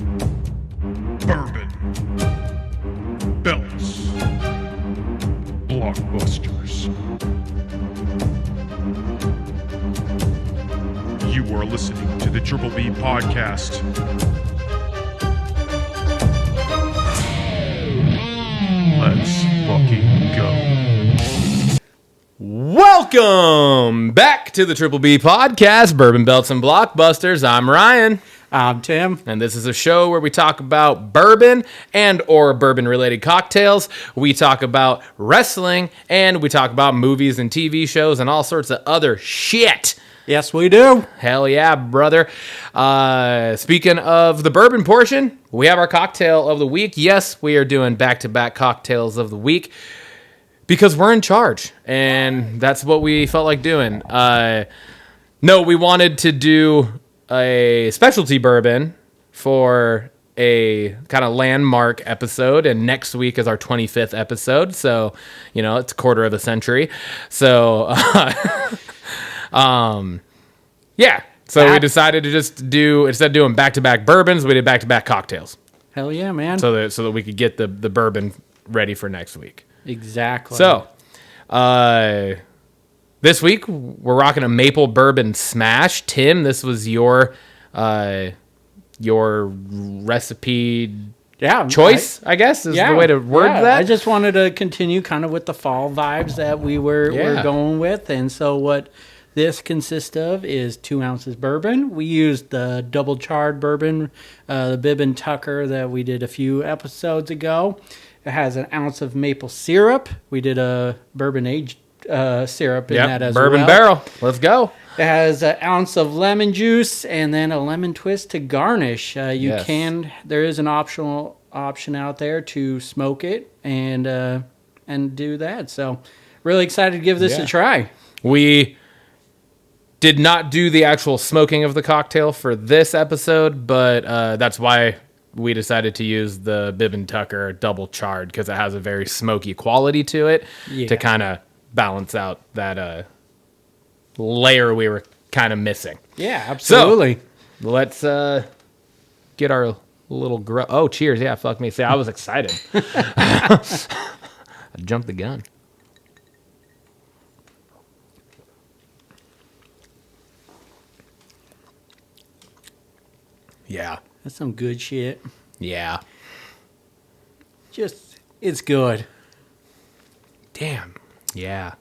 Bourbon. Belts. Blockbusters. You are listening to the Triple B Podcast. Let's fucking go. Welcome back to the Triple B Podcast, Bourbon, Belts, and Blockbusters. I'm Ryan. I'm Tim. And this is a show where we talk about bourbon and or bourbon-related cocktails. We talk about wrestling, and we talk about movies and TV shows and all sorts of other shit. Yes, we do. Hell yeah, brother. Speaking of the bourbon portion, we have our cocktail of the week. Yes, we are doing back-to-back cocktails of the week because we're in charge, and that's what we felt like doing. No, we wanted to do a specialty bourbon for a kind of landmark episode, and next week is our 25th episode, so, you know, it's a quarter of a century. So, yeah. So we decided to just do, instead of doing back-to-back bourbons, we did back-to-back cocktails. Hell yeah, man. So that we could get the bourbon ready for next week. Exactly. So, this week we're rocking a maple bourbon smash. Tim, this was your recipe choice, I guess, is the way to word that. I just wanted to continue kind of with the fall vibes that we were going with. And so what this consists of is 2 ounces bourbon. We used the double charred bourbon, the Bibb and Tucker that we did a few episodes ago. It has an ounce of maple syrup. We did a bourbon aged syrup in that as bourbon well. barrel. Let's go. It has an ounce of lemon juice and then a lemon twist to garnish. There is an option out there to smoke it and do that. So really excited to give this a try. We did not do the actual smoking of the cocktail for this episode, but that's why we decided to use the Bibb and Tucker double charred, because it has a very smoky quality to it to kind of balance out that layer we were kind of missing. Yeah, absolutely. So, let's get our little oh, cheers. Yeah, fuck me. See, I was excited. I jumped the gun. Yeah. That's some good shit. Yeah. It's good. Damn. Yeah.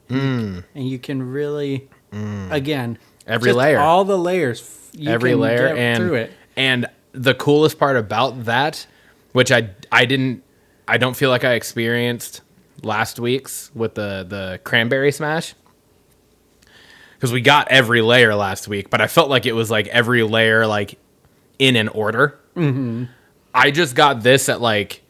And you can really, again, every layer, all the layers, every layer, and through it. And the coolest part about that, which I don't feel like I experienced last week's with the cranberry smash, because we got every layer last week, but I felt like it was like every layer like in an order. Mm-hmm. I just got this at like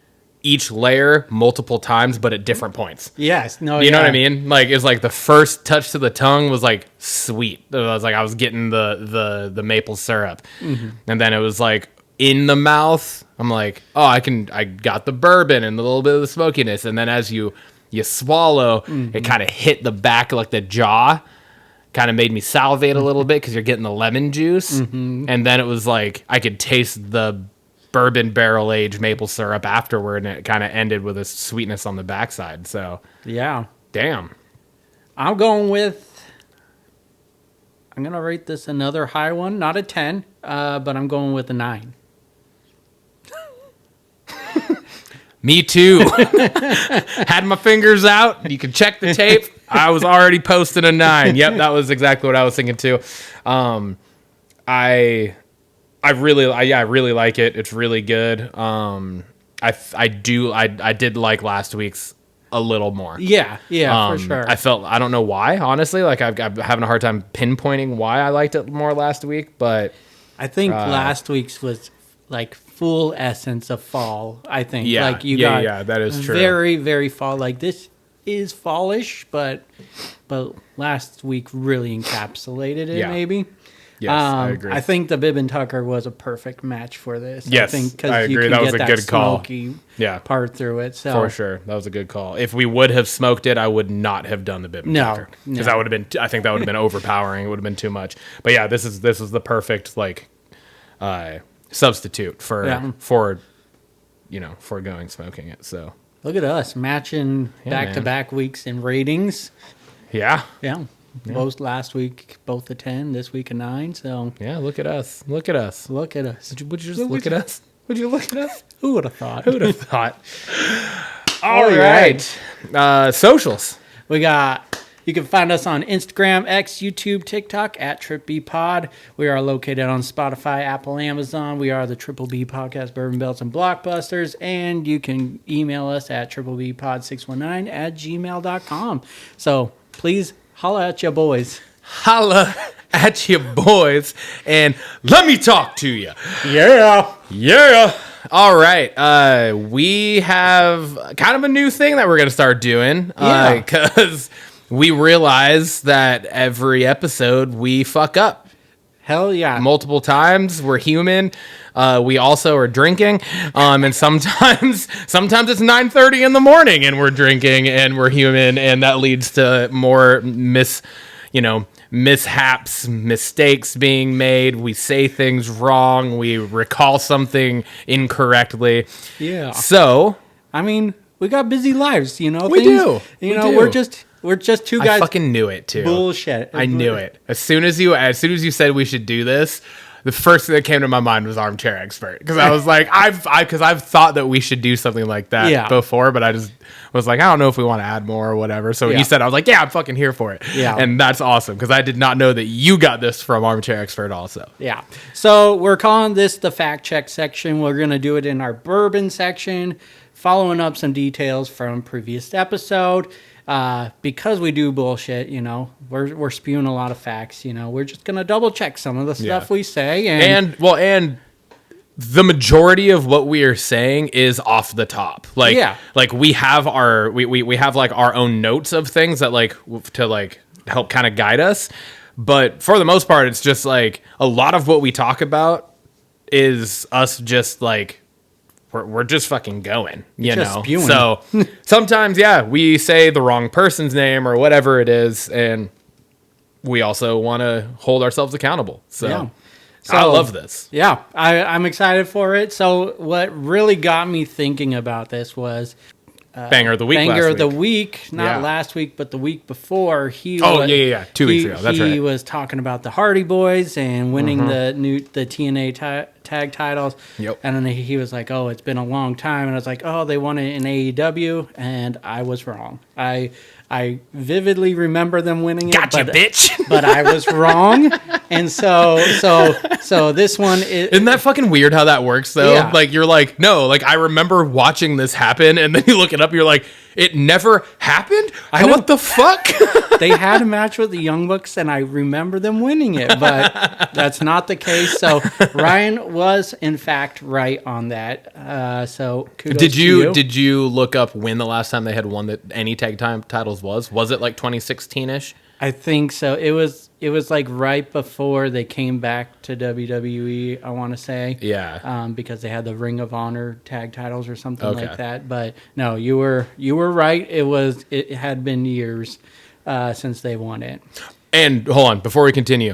each layer multiple times, but at different points. Yes. No, you know what I mean? Like, it's like the first touch to the tongue was like sweet. It was like I was getting the maple syrup. Mm-hmm. And then it was like in the mouth, I'm like, oh, I got the bourbon and a little bit of the smokiness. And then as you swallow, it kind of hit the back of like the jaw. Kind of made me salivate a little bit because you're getting the lemon juice. Mm-hmm. And then it was like I could taste the bourbon barrel aged maple syrup afterward, and it kind of ended with a sweetness on the backside. So yeah, damn. I'm gonna rate this another high one, not a 10, but I'm going with a 9. Me too. Had my fingers out. You can check the tape. I was already posting a 9. Yep, that was exactly what I was thinking too. I really like it. It's really good. I did like last week's a little more. Yeah, for sure. I don't know why, honestly. Like I'm having a hard time pinpointing why I liked it more last week, but I think last week's was like full essence of fall. I think. Yeah, like you got that is true. Very, very fall. Like this is fallish, but last week really encapsulated it. Maybe. Yes, I agree. I think the Bibb and Tucker was a perfect match for this. Yes, I think because I you agree. can That was get a that good call. smoky part through it. So for sure, that was a good call. If we would have smoked it, I would not have done the Bibb and Tucker because that would have been. I think that would have been overpowering. It would have been too much. But yeah, this is the perfect like substitute for foregoing smoking it. So Look at us matching back-to-back weeks in ratings. Yeah. Both last week, both a 10, this week a 9. So yeah, look at us. Look at us. Look at us. Would you just look at us? Would you look at us? Who would have thought? Who would have thought? All right. Socials. You can find us on Instagram, X, YouTube, TikTok at TripBPod. We are located on Spotify, Apple, Amazon. We are the Triple B Podcast, Bourbon Belts, and Blockbusters. And you can email us at triplebpod619@gmail.com. So please holla at your boys. Holla at your boys and let me talk to you. Yeah. All right. We have kind of a new thing that we're going to start doing. Because we realize that every episode we fuck up. Hell yeah. Multiple times. We're human. We also are drinking. And sometimes it's 9:30 in the morning and we're drinking and we're human. And that leads to more mishaps, mistakes being made. We say things wrong. We recall something incorrectly. Yeah. So, I mean, we got busy lives, We do. We're just two guys. I fucking knew it too. Bullshit. I knew it. As soon as you said we should do this, the first thing that came to my mind was armchair expert, because I was like, I've thought that we should do something like that before, but I just was like, I don't know if we want to add more or whatever. So when you said, I was like, yeah, I'm fucking here for it. Yeah, and that's awesome, because I did not know that you got this from armchair expert also. Yeah. So we're calling this the fact check section. We're gonna do it in our bourbon section, following up some details from previous episode. Because we do bullshit, we're spewing a lot of facts, we're just going to double check some of the stuff we say. And the majority of what we are saying is off the top. Like we have we have like our own notes of things that to help kind of guide us. But for the most part, it's just like a lot of what we talk about is us just like, we're just fucking going, spewing. So sometimes, we say the wrong person's name or whatever it is, and we also want to hold ourselves accountable. So I love this. Yeah, I'm excited for it. So what really got me thinking about this was Banger of the Week. Not last week, but the week before. 2 weeks ago. That's right. He was talking about the Hardy Boys and winning the TNA tag titles. Yep. And then he was like, "Oh, it's been a long time." And I was like, "Oh, they won it in AEW," and I was wrong. I vividly remember them winning it. Gotcha, bitch. But I was wrong. And so this one is... Isn't that fucking weird how that works, though? Yeah. Like, you're like, no, like, I remember watching this happen, and then you look it up, you're like, it never happened? What the fuck? They had a match with the Young Bucks, and I remember them winning it, but that's not the case. So Ryan was, in fact, right on that. So kudos to you. Did you look up when the last time they had won any tag time titles was? Was it like 2016-ish? I think so. It was like right before they came back to WWE, I want to say. Yeah. Because they had the Ring of Honor tag titles or something like that. But no, you were right. It had been years since they won it. And hold on, before we continue,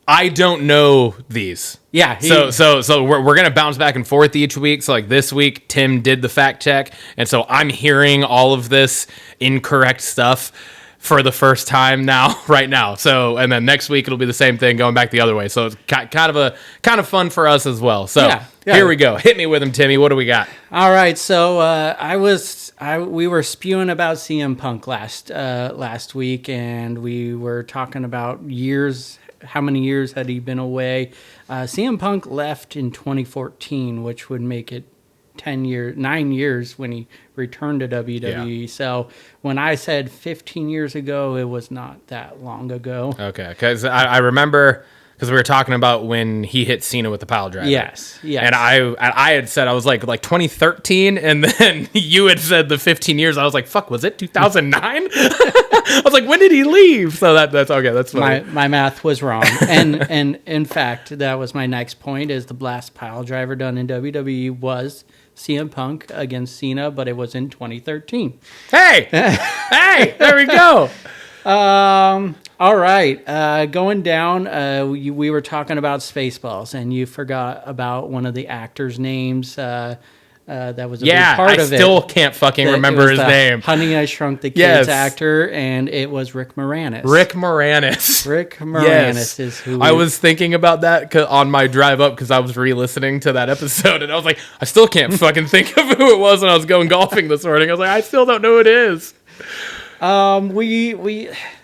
I don't know these. Yeah. So we're gonna bounce back and forth each week. So like this week, Tim did the fact check, and so I'm hearing all of this incorrect stuff for the first time right now. So, and then next week it'll be the same thing going back the other way. So it's kind of fun for us as well. So Here we go. Hit me with them, Timmy. What do we got? All right. So we were spewing about CM Punk last week, and we were talking about years. How many years had he been away? CM Punk left in 2014, which would make it 9 years when he returned to WWE. Yeah. So when I said 15 years ago, it was not that long ago. Okay, because I remember, because we were talking about when he hit Cena with the pile driver. Yes. And I had said, I was like 2013, and then you had said the 15 years. I was like, fuck, was it 2009? I was like, when did he leave? So that's okay. That's funny. My math was wrong. And in fact, that was my next point, is the last pile driver done in WWE was CM Punk against Cena, but it was in 2013. Hey, there we go. All right, going down, we were talking about Spaceballs, and you forgot about one of the actors' names. That was a big part of it. I still can't fucking remember his name. Honey, I Shrunk the Kids actor, and it was Rick Moranis. Rick Moranis. Rick Moranis is who. I was thinking about that on my drive up because I was re-listening to that episode, and I was like, I still can't fucking think of who it was when I was going golfing this morning. I was like, I still don't know who it is.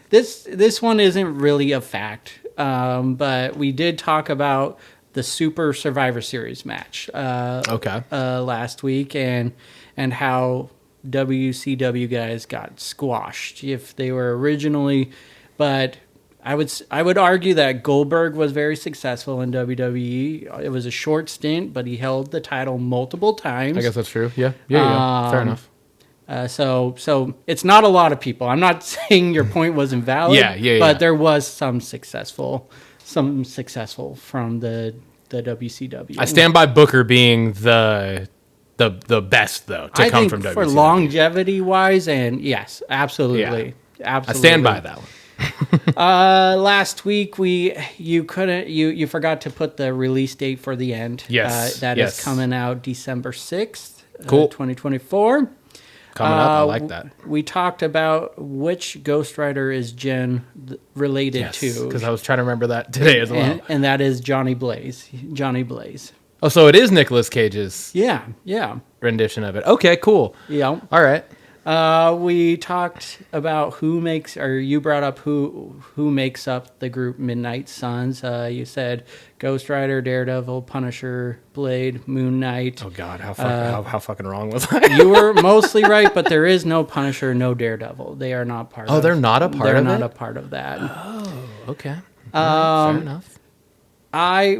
This one isn't really a fact, but we did talk about the Super Survivor Series match last week and how WCW guys got squashed if they were originally, but I would argue that Goldberg was very successful in WWE. It was a short stint, but he held the title multiple times. I guess that's true. Yeah. Fair enough. So it's not a lot of people. I'm not saying your point was invalid. But there was some successful from the WCW. I stand by Booker being the best though to come from WCW for longevity wise, and yes, absolutely. I stand by that one. Last week you forgot to put the release date for the end. Yes, that is coming out December 6th, cool. 2024. Coming up, I like that. We talked about which Ghost Rider is Jen related to. Because I was trying to remember that today as well. And that is Johnny Blaze. Oh, so it is Nicolas Cage's yeah. rendition of it. Okay, cool. Yeah. All right. We talked about you brought up who makes up the group Midnight Suns. You said Ghost Rider, Daredevil, Punisher, Blade, Moon Knight. Oh God, how fucking wrong was I? You were mostly right, but there is no Punisher, no Daredevil. They are not part. They're not a part of it. They're not a part of that. Oh, okay. Fair enough.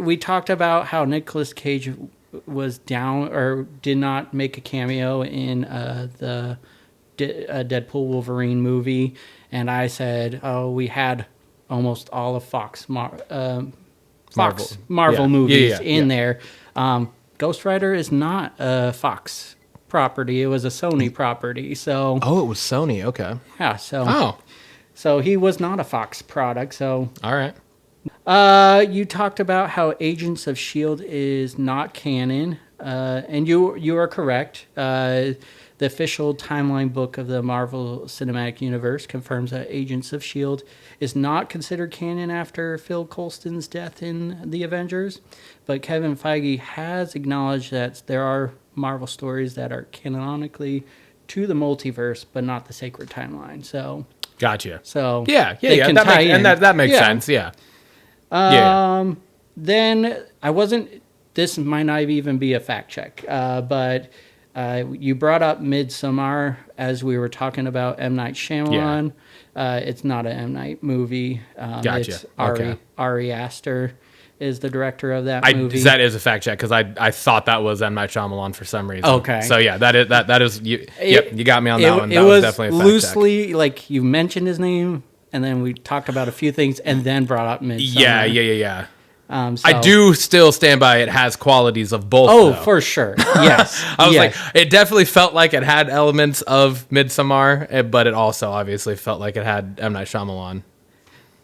We talked about how Nicolas Cage was down or did not make a cameo in the Deadpool Wolverine movie, and I said, we had almost all of Marvel movies in there. Ghost Rider is not a Fox property; it was a Sony property. So it was Sony. Okay. Yeah. So he was not a Fox product. So all right. You talked about how Agents of S.H.I.E.L.D. is not canon, and you are correct. The official timeline book of the Marvel Cinematic Universe confirms that Agents of S.H.I.E.L.D. is not considered canon after Phil Coulson's death in The Avengers, but Kevin Feige has acknowledged that there are Marvel stories that are canonically to the multiverse, but not the sacred timeline. So, gotcha. So that makes sense. Yeah. Then this might not even be a fact check, but you brought up Midsommar as we were talking about M. Night Shyamalan. It's not an M. Night movie. Gotcha. It's Ari Aster is the director of that movie. That is a fact check because I thought that was M. Night Shyamalan for some reason. Okay. So yeah, that is you. You got me on that one. That was definitely a fact loosely check. Like you mentioned his name, and then we talked about a few things, and then brought up Midsommar. Yeah. I do still stand by it has qualities of both. Oh, though. For sure. Yes. I was like, it definitely felt like it had elements of Midsommar, but it also obviously felt like it had M. Night Shyamalan.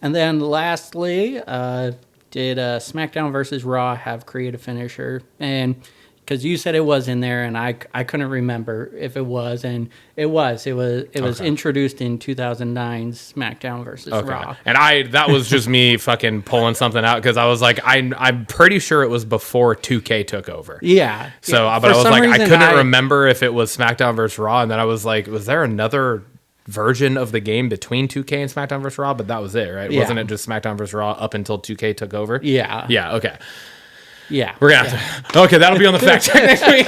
And then lastly, did SmackDown versus Raw have creative finisher? And because you said it was in there, and I couldn't remember if it was, and it was introduced in 2009's SmackDown versus Raw. And that was just me fucking pulling something out because I was like, I'm pretty sure it was before 2K took over. Yeah. So, but I was like, I couldn't remember if it was SmackDown versus Raw, and then I was like, was there another version of the game between 2K and SmackDown vs. Raw? But that was it, right? Yeah. Wasn't it just SmackDown vs. Raw up until 2K took over? Yeah. Yeah, okay. Yeah. We're going to have to... Okay, that'll be on the fact check next week.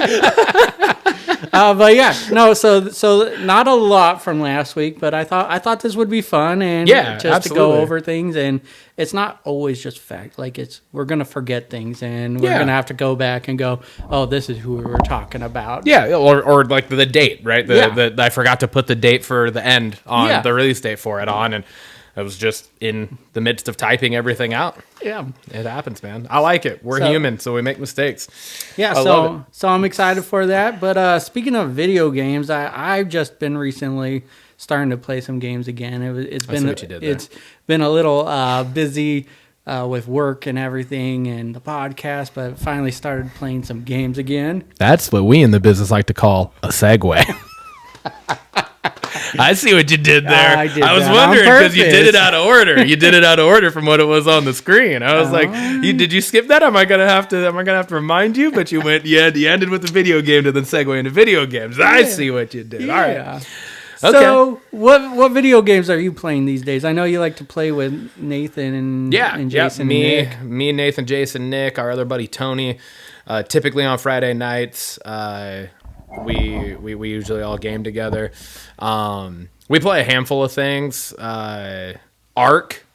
But yeah, no, so not a lot from last week, but I thought this would be fun and to go over things, and it's not always just fact. Like we're gonna forget things, and we're gonna have to go back and go, oh, this is who we were talking about. Yeah, or like the date, right? I forgot to put the date for the end on the release date for it on, and I was just in the midst of typing everything out. Yeah. It happens, man. I like it. We're human, so we make mistakes. Yeah, so I'm excited for that. But speaking of video games, I've just been recently starting to play some games again. It's I see been what you did there. it's been a little busy with work and everything and the podcast, but finally started playing some games again. That's what we in the business like to call a segue. I see what you did there. I did was that wondering on because you did it purpose. out of order. You did it out of order from what it was on the screen. I was like, did you skip that? Am I gonna have to remind you? But you went, you ended with the video game to then segue into video games. I see what you did. All right. Yeah. So, what video games are you playing these days? I know you like to play with Nathan and Jason and Nick. Me, Nathan, Jason, Nick, our other buddy Tony. Typically on Friday nights, we usually all game together. We play a handful of things. Ark,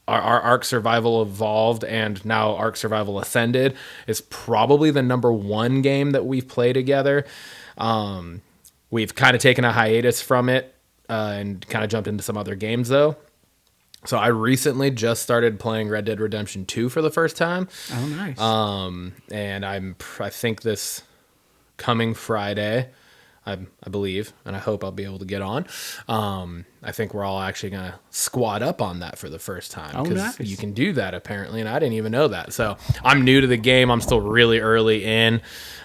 our Ark Survival Evolved, and now Ark Survival Ascended is probably the number one game that we've played together. We've kind of taken a hiatus from it and kind of jumped into some other games though. So I recently just started playing Red Dead Redemption 2 for the first time. Oh, nice. And I think this coming Friday, I believe, and I hope I'll be able to get on. I think we're all actually going to squad up on that for the first time. Oh, nice. You can do that apparently, and I didn't even know that. So I'm new to the game. I'm still really early in.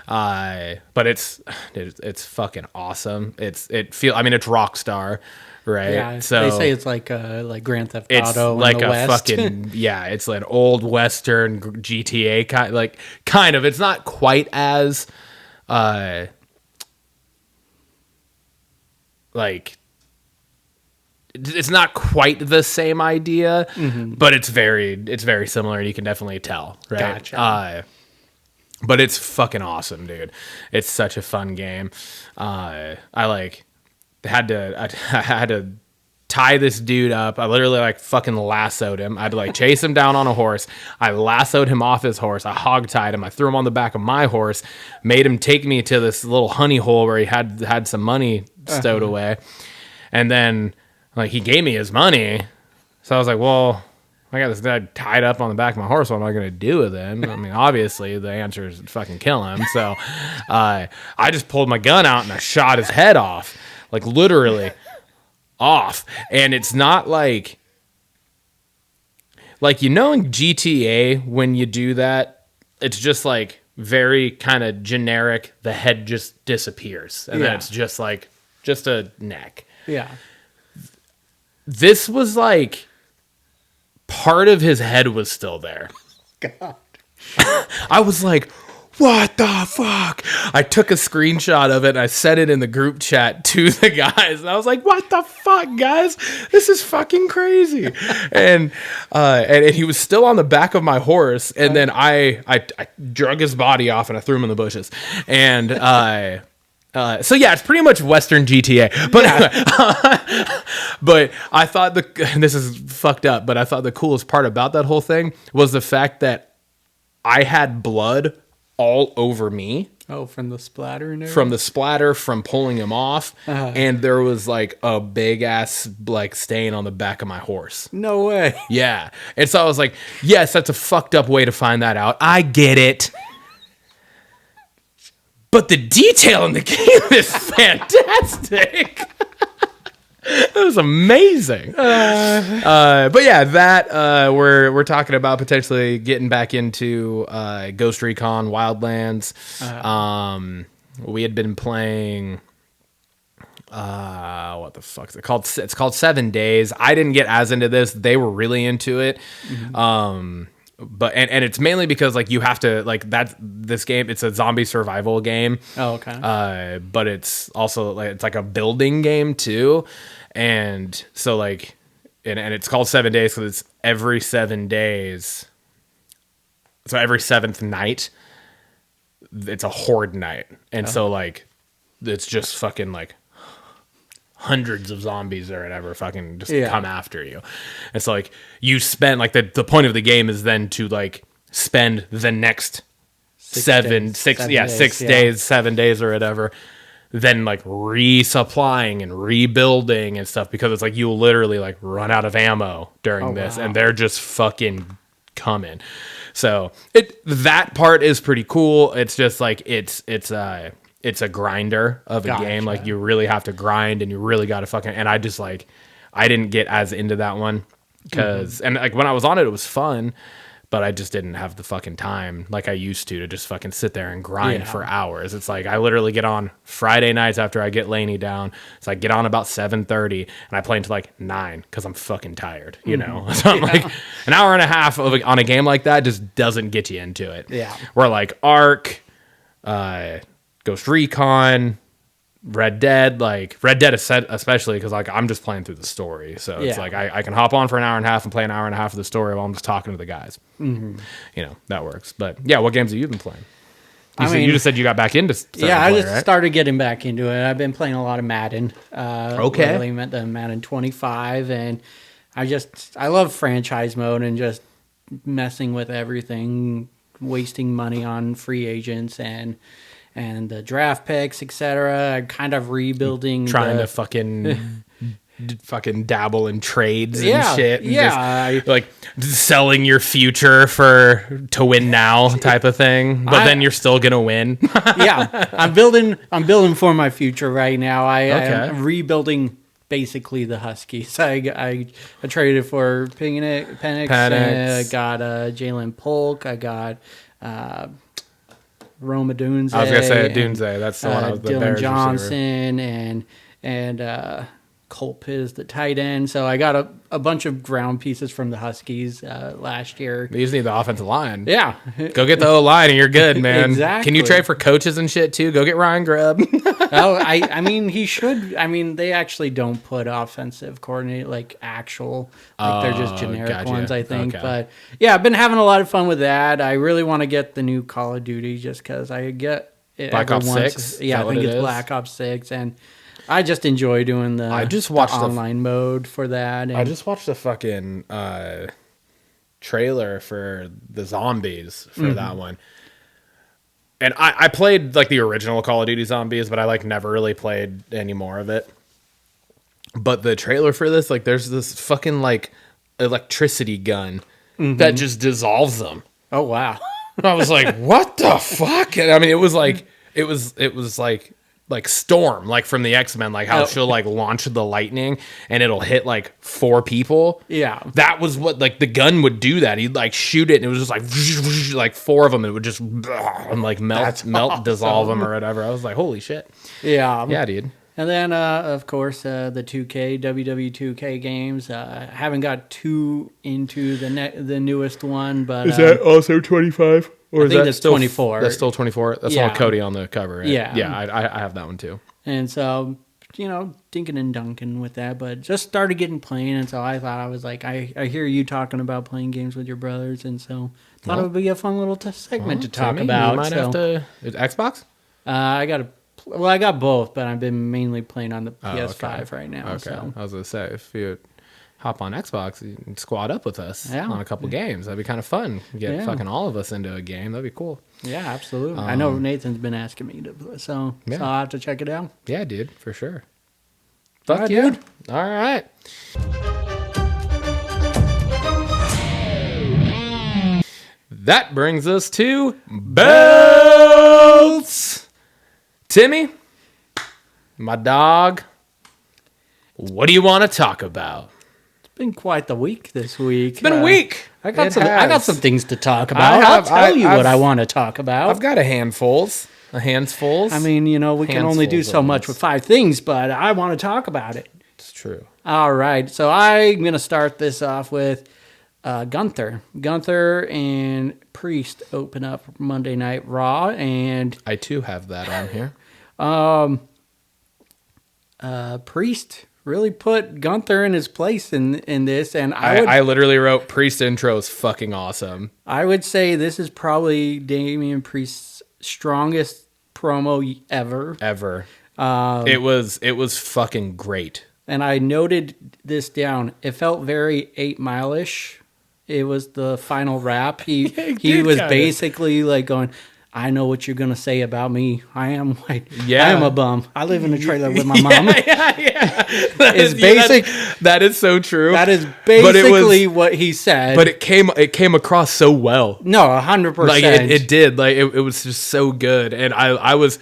But it's fucking awesome. It's Rockstar, right? Yeah, so they say it's like Grand Theft it's Auto like in the a West. fucking it's like an old Western GTA kind of. It's not quite as it's not quite the same idea, but it's very similar, and you can definitely tell, right? Gotcha. But it's fucking awesome, dude. It's such a fun game. I had to tie this dude up. I literally fucking lassoed him. I had to chase him down on a horse. I lassoed him off his horse. I hogtied him. I threw him on the back of my horse, made him take me to this little honey hole where he had some money stowed away. And then he gave me his money. So I was like, well, I got this guy tied up on the back of my horse. What am I going to do with him? I mean, obviously the answer is fucking kill him. So I just pulled my gun out and I shot his head off, literally off. And it's not in GTA when you do that, it's just very kind of generic. The head just disappears, and then it's just a neck. Yeah. This was part of his head was still there. God. I was like, what the fuck? I took a screenshot of it and I sent it in the group chat to the guys. And I was like, what the fuck, guys? This is fucking crazy. and he was still on the back of my horse. And then I drug his body off and I threw him in the bushes. And so yeah, it's pretty much Western GTA. But anyway, but I thought this is fucked up, but I thought the coolest part about that whole thing was the fact that I had blood all over me. Oh, from the splatter and everything? From the splatter, from pulling him off. And there was a big ass stain on the back of my horse. No way. Yeah. And so I was like, yes, that's a fucked up way to find that out. I get it. But the detail in the game is fantastic. It was amazing. But yeah, that we're talking about potentially getting back into Ghost Recon Wildlands. We had been playing what the fuck is it called? It's called 7 Days. I didn't get as into this. They were really into it. But and it's mainly because you have to this game, it's a zombie survival game. Oh, okay. But it's also it's a building game too. And so and it's called 7 Days because it's every 7 days. So every seventh night, it's a horde night. And so it's just fucking hundreds of zombies or whatever fucking just come after you. And so you spend the point of the game is then to spend the next 6 days, 7 days or whatever, then resupplying and rebuilding and stuff, because it's you'll literally run out of ammo during this. Wow. And they're just fucking coming. So that part is pretty cool. It's just it's a grinder of a game. Like you really have to grind and you really got to fucking, and I just like, I didn't get as into that one because, and like when I was on it, it was fun, but I just didn't have the fucking time like I used to just fucking sit there and grind for hours. It's like I literally get on Friday nights after I get Lainey down. So I get on about 7:30 and I play until like 9 because I'm fucking tired, you know? So I'm like an hour and a half on a game like that just doesn't get you into it. Yeah. Where like Ark, Ghost Recon, Red Dead especially because like I'm just playing through the story, so it's like I can hop on for an hour and a half and play an hour and a half of the story while I'm just talking to the guys. You know, that works. But yeah, what games have you been playing? You just said you got back into started getting back into it. I've been playing a lot of Madden. Lately, the Madden 25, and I love franchise mode and just messing with everything, wasting money on free agents and the draft picks, etc. I'm kind of rebuilding, trying to fucking dabble in trades and shit. And just, like selling your future to win now type of thing. But then you're still gonna win. I'm building for my future right now. I'm rebuilding basically the Huskies. I traded for Penix. I got Jalen Polk. I got Roma Dunze. I was gonna say Dunze. That's the one. I was the Dylan Bears Johnson and Colt Pitt is the tight end. So I got a bunch of ground pieces from the Huskies last year. You just need the offensive line. Yeah, go get the O-line and you're good, man. Exactly. Can you trade for coaches and shit too? Go get Ryan Grubb. I mean he should. I mean they actually don't put offensive coordinator they're just generic ones, I think. Okay. But yeah, I've been having a lot of fun with that. I really want to get the new Call of Duty just because I get it Black Ops 6. Yeah, I think it's Black Ops 6 and. I just enjoy doing the online mode for that. And I just watched the fucking trailer for the zombies for that one. And I played like the original Call of Duty Zombies, but I like never really played any more of it. But the trailer for this, like there's this fucking like electricity gun that just dissolves them. Oh, wow. I was like, what the fuck? And I mean, it was like Storm, like from the X-Men, like how she'll like launch the lightning and it'll hit like 4 people. Yeah. That was what like the gun would do that. He'd like shoot it and it was just like 4 of them. It would just and like melt, dissolve them or whatever. I was like, holy shit. Yeah. Yeah, dude. And then, of course, the 2K, WW2K games. Haven't got too into the newest one, but... Is that also 25? Or I think that's still 24. That's still 24? That's all Cody on the cover, right? Yeah. Yeah, I have that one too. And so, dinking and dunking with that, but just started getting playing, and so I thought I was like, I hear you talking about playing games with your brothers, and so thought it would be a fun little segment to talk about. You might have to... Is Xbox? I got both, but I've been mainly playing on the PS5 right now. Okay. So. I was going to say, if you hop on Xbox, you can squad up with us on a couple games. That'd be kind of fun. Get fucking all of us into a game. That'd be cool. Yeah, absolutely. I know Nathan's been asking me to, so I'll have to check it out. Yeah, dude, for sure. Fuck yeah. Dude. All right. That brings us to belts. Timmy, my dog, what do you want to talk about? It's been quite the week this week. It's been a week. I got some things to talk about. I'll tell you what I want to talk about. I've got a handfuls. I mean, we can only do so much with 5 things, but I want to talk about it. It's true. All right. So I'm going to start this off with Gunther. Gunther and Priest open up Monday Night Raw, and I too have that on here. Priest really put Gunther in his place in this, and I literally wrote Priest intro is fucking awesome. I would say this is probably Damian Priest's strongest promo ever. It was fucking great. And I noted this down. It felt very 8 Mile-ish. It was the final rap. He was basically like going, I know what you're going to say about me. I am white. Yeah. I am a bum. I live in a trailer with my mom. Yeah. That is so true. That is basically what he said. But it came across so well. No, 100%. Like it did. Like it was just so good. And I was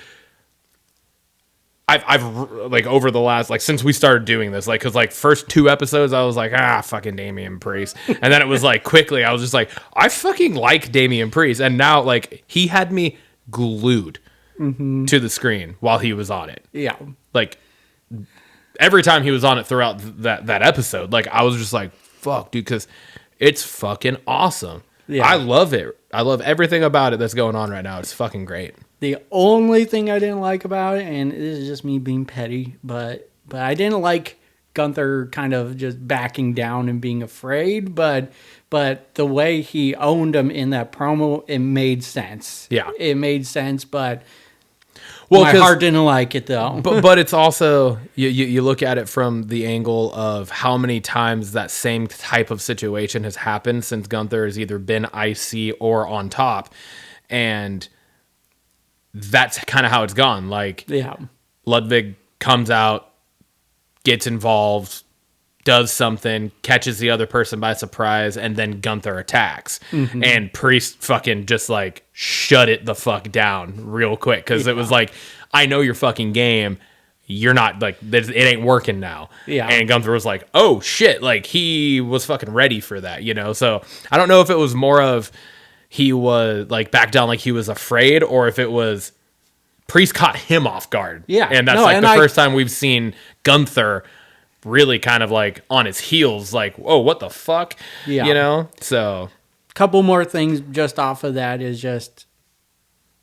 I've like over the last, like, since we started doing this, like, cause like first 2 episodes I was like, fucking Damian Priest, and then it was like quickly I was just like, I fucking like Damian Priest, and now like he had me glued to the screen while he was on it. Yeah. Like every time he was on it throughout that episode, like I was just like, fuck, dude, because it's fucking awesome. Yeah. I love it. I love everything about it that's going on right now. It's fucking great. The only thing I didn't like about it, and this is just me being petty, but I didn't like Gunther kind of just backing down and being afraid, but the way he owned him in that promo, it made sense. Yeah. It made sense, but my heart didn't like it though. but it's also, you look at it from the angle of how many times that same type of situation has happened since Gunther has either been IC or on top, and that's kind of how it's gone. Like, yeah, Ludwig comes out, gets involved, does something, catches the other person by surprise, and then Gunther attacks. Mm-hmm. And Priest fucking just like shut it the fuck down real quick, because it was like, I know your fucking game. You're not, like, it ain't working now. Yeah. And Gunther was like, oh shit, like he was fucking ready for that, you know? So I don't know if it was more of he was like back down, like he was afraid, or if it was Priest caught him off guard. Yeah. And that's the first time we've seen Gunther really kind of like on his heels, like, oh, what the fuck? Yeah. You know? So couple more things just off of that is just,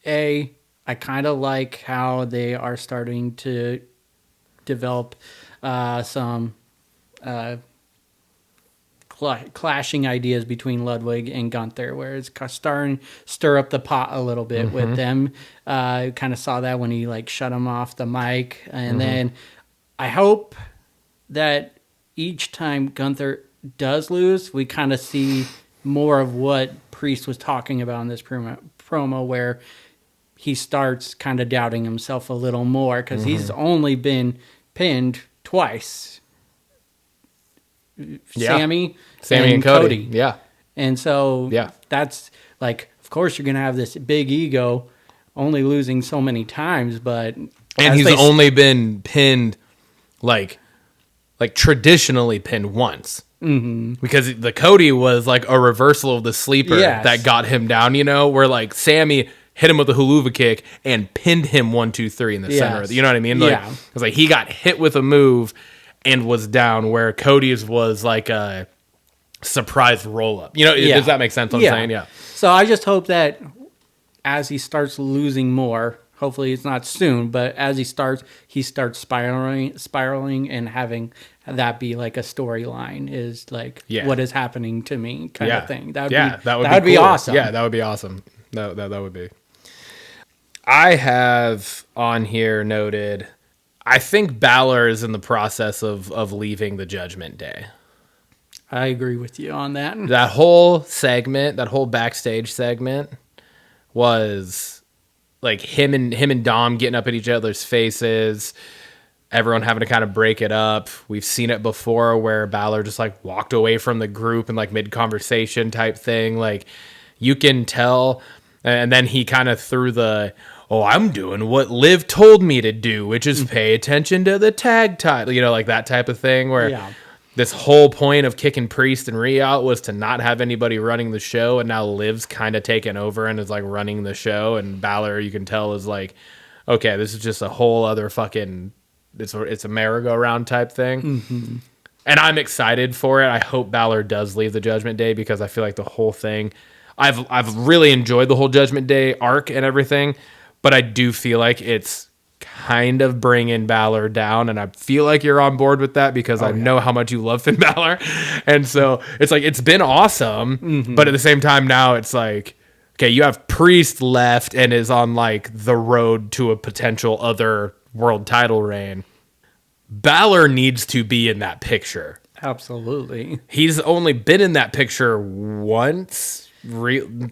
I kind of like how they are starting to develop some clashing ideas between Ludwig and Gunther, where it's starting to stir up the pot a little bit with them. Kind of saw that when he like shut him off the mic. And then I hope that each time Gunther does lose, we kind of see more of what Priest was talking about in this promo, where he starts kind of doubting himself a little more, because he's only been pinned twice. Sammy and Cody. Yeah. And so that's like, of course you're going to have this big ego, only losing so many times, but... And he's only been pinned, like traditionally pinned once. Mm-hmm. Because the Cody was like a reversal of the sleeper that got him down, you know, where like Sammy hit him with a huluva kick and pinned him 1, 2, 3 in the center. You know what I mean? Like, it was like he got hit with a move and was down, where Cody's was like a surprise roll up. You know, does that make sense what I'm saying? Yeah. So I just hope that as he starts losing more, hopefully it's not soon, but as he starts spiraling and having that be like a storyline, is like, what is happening to me kind of thing. That would be awesome. Yeah, that would be awesome. That would be. I have on here noted, I think Balor is in the process of leaving the Judgment Day. I agree with you on that. That whole segment, that whole backstage segment, was like him and Dom getting up at each other's faces, everyone having to kind of break it up. We've seen it before where Balor just like walked away from the group in like mid-conversation type thing. Like, you can tell. And then he kind of threw the, I'm doing what Liv told me to do, which is pay attention to the tag title, you know, like that type of thing, where this whole point of kicking Priest and Rhea out was to not have anybody running the show, and now Liv's kind of taken over and is like running the show, and Balor, you can tell, is like, okay, this is just a whole other fucking, it's a merry-go-round type thing. Mm-hmm. And I'm excited for it. I hope Balor does leave the Judgment Day, because I feel like the whole thing, I've really enjoyed the whole Judgment Day arc and everything, but I do feel like it's kind of bringing Balor down, and I feel like you're on board with that, because I know how much you love Finn Balor, and so it's like, it's been awesome, but at the same time now it's like, okay, you have Priest left and is on like the road to a potential other world title reign. Balor needs to be in that picture. Absolutely. He's only been in that picture once,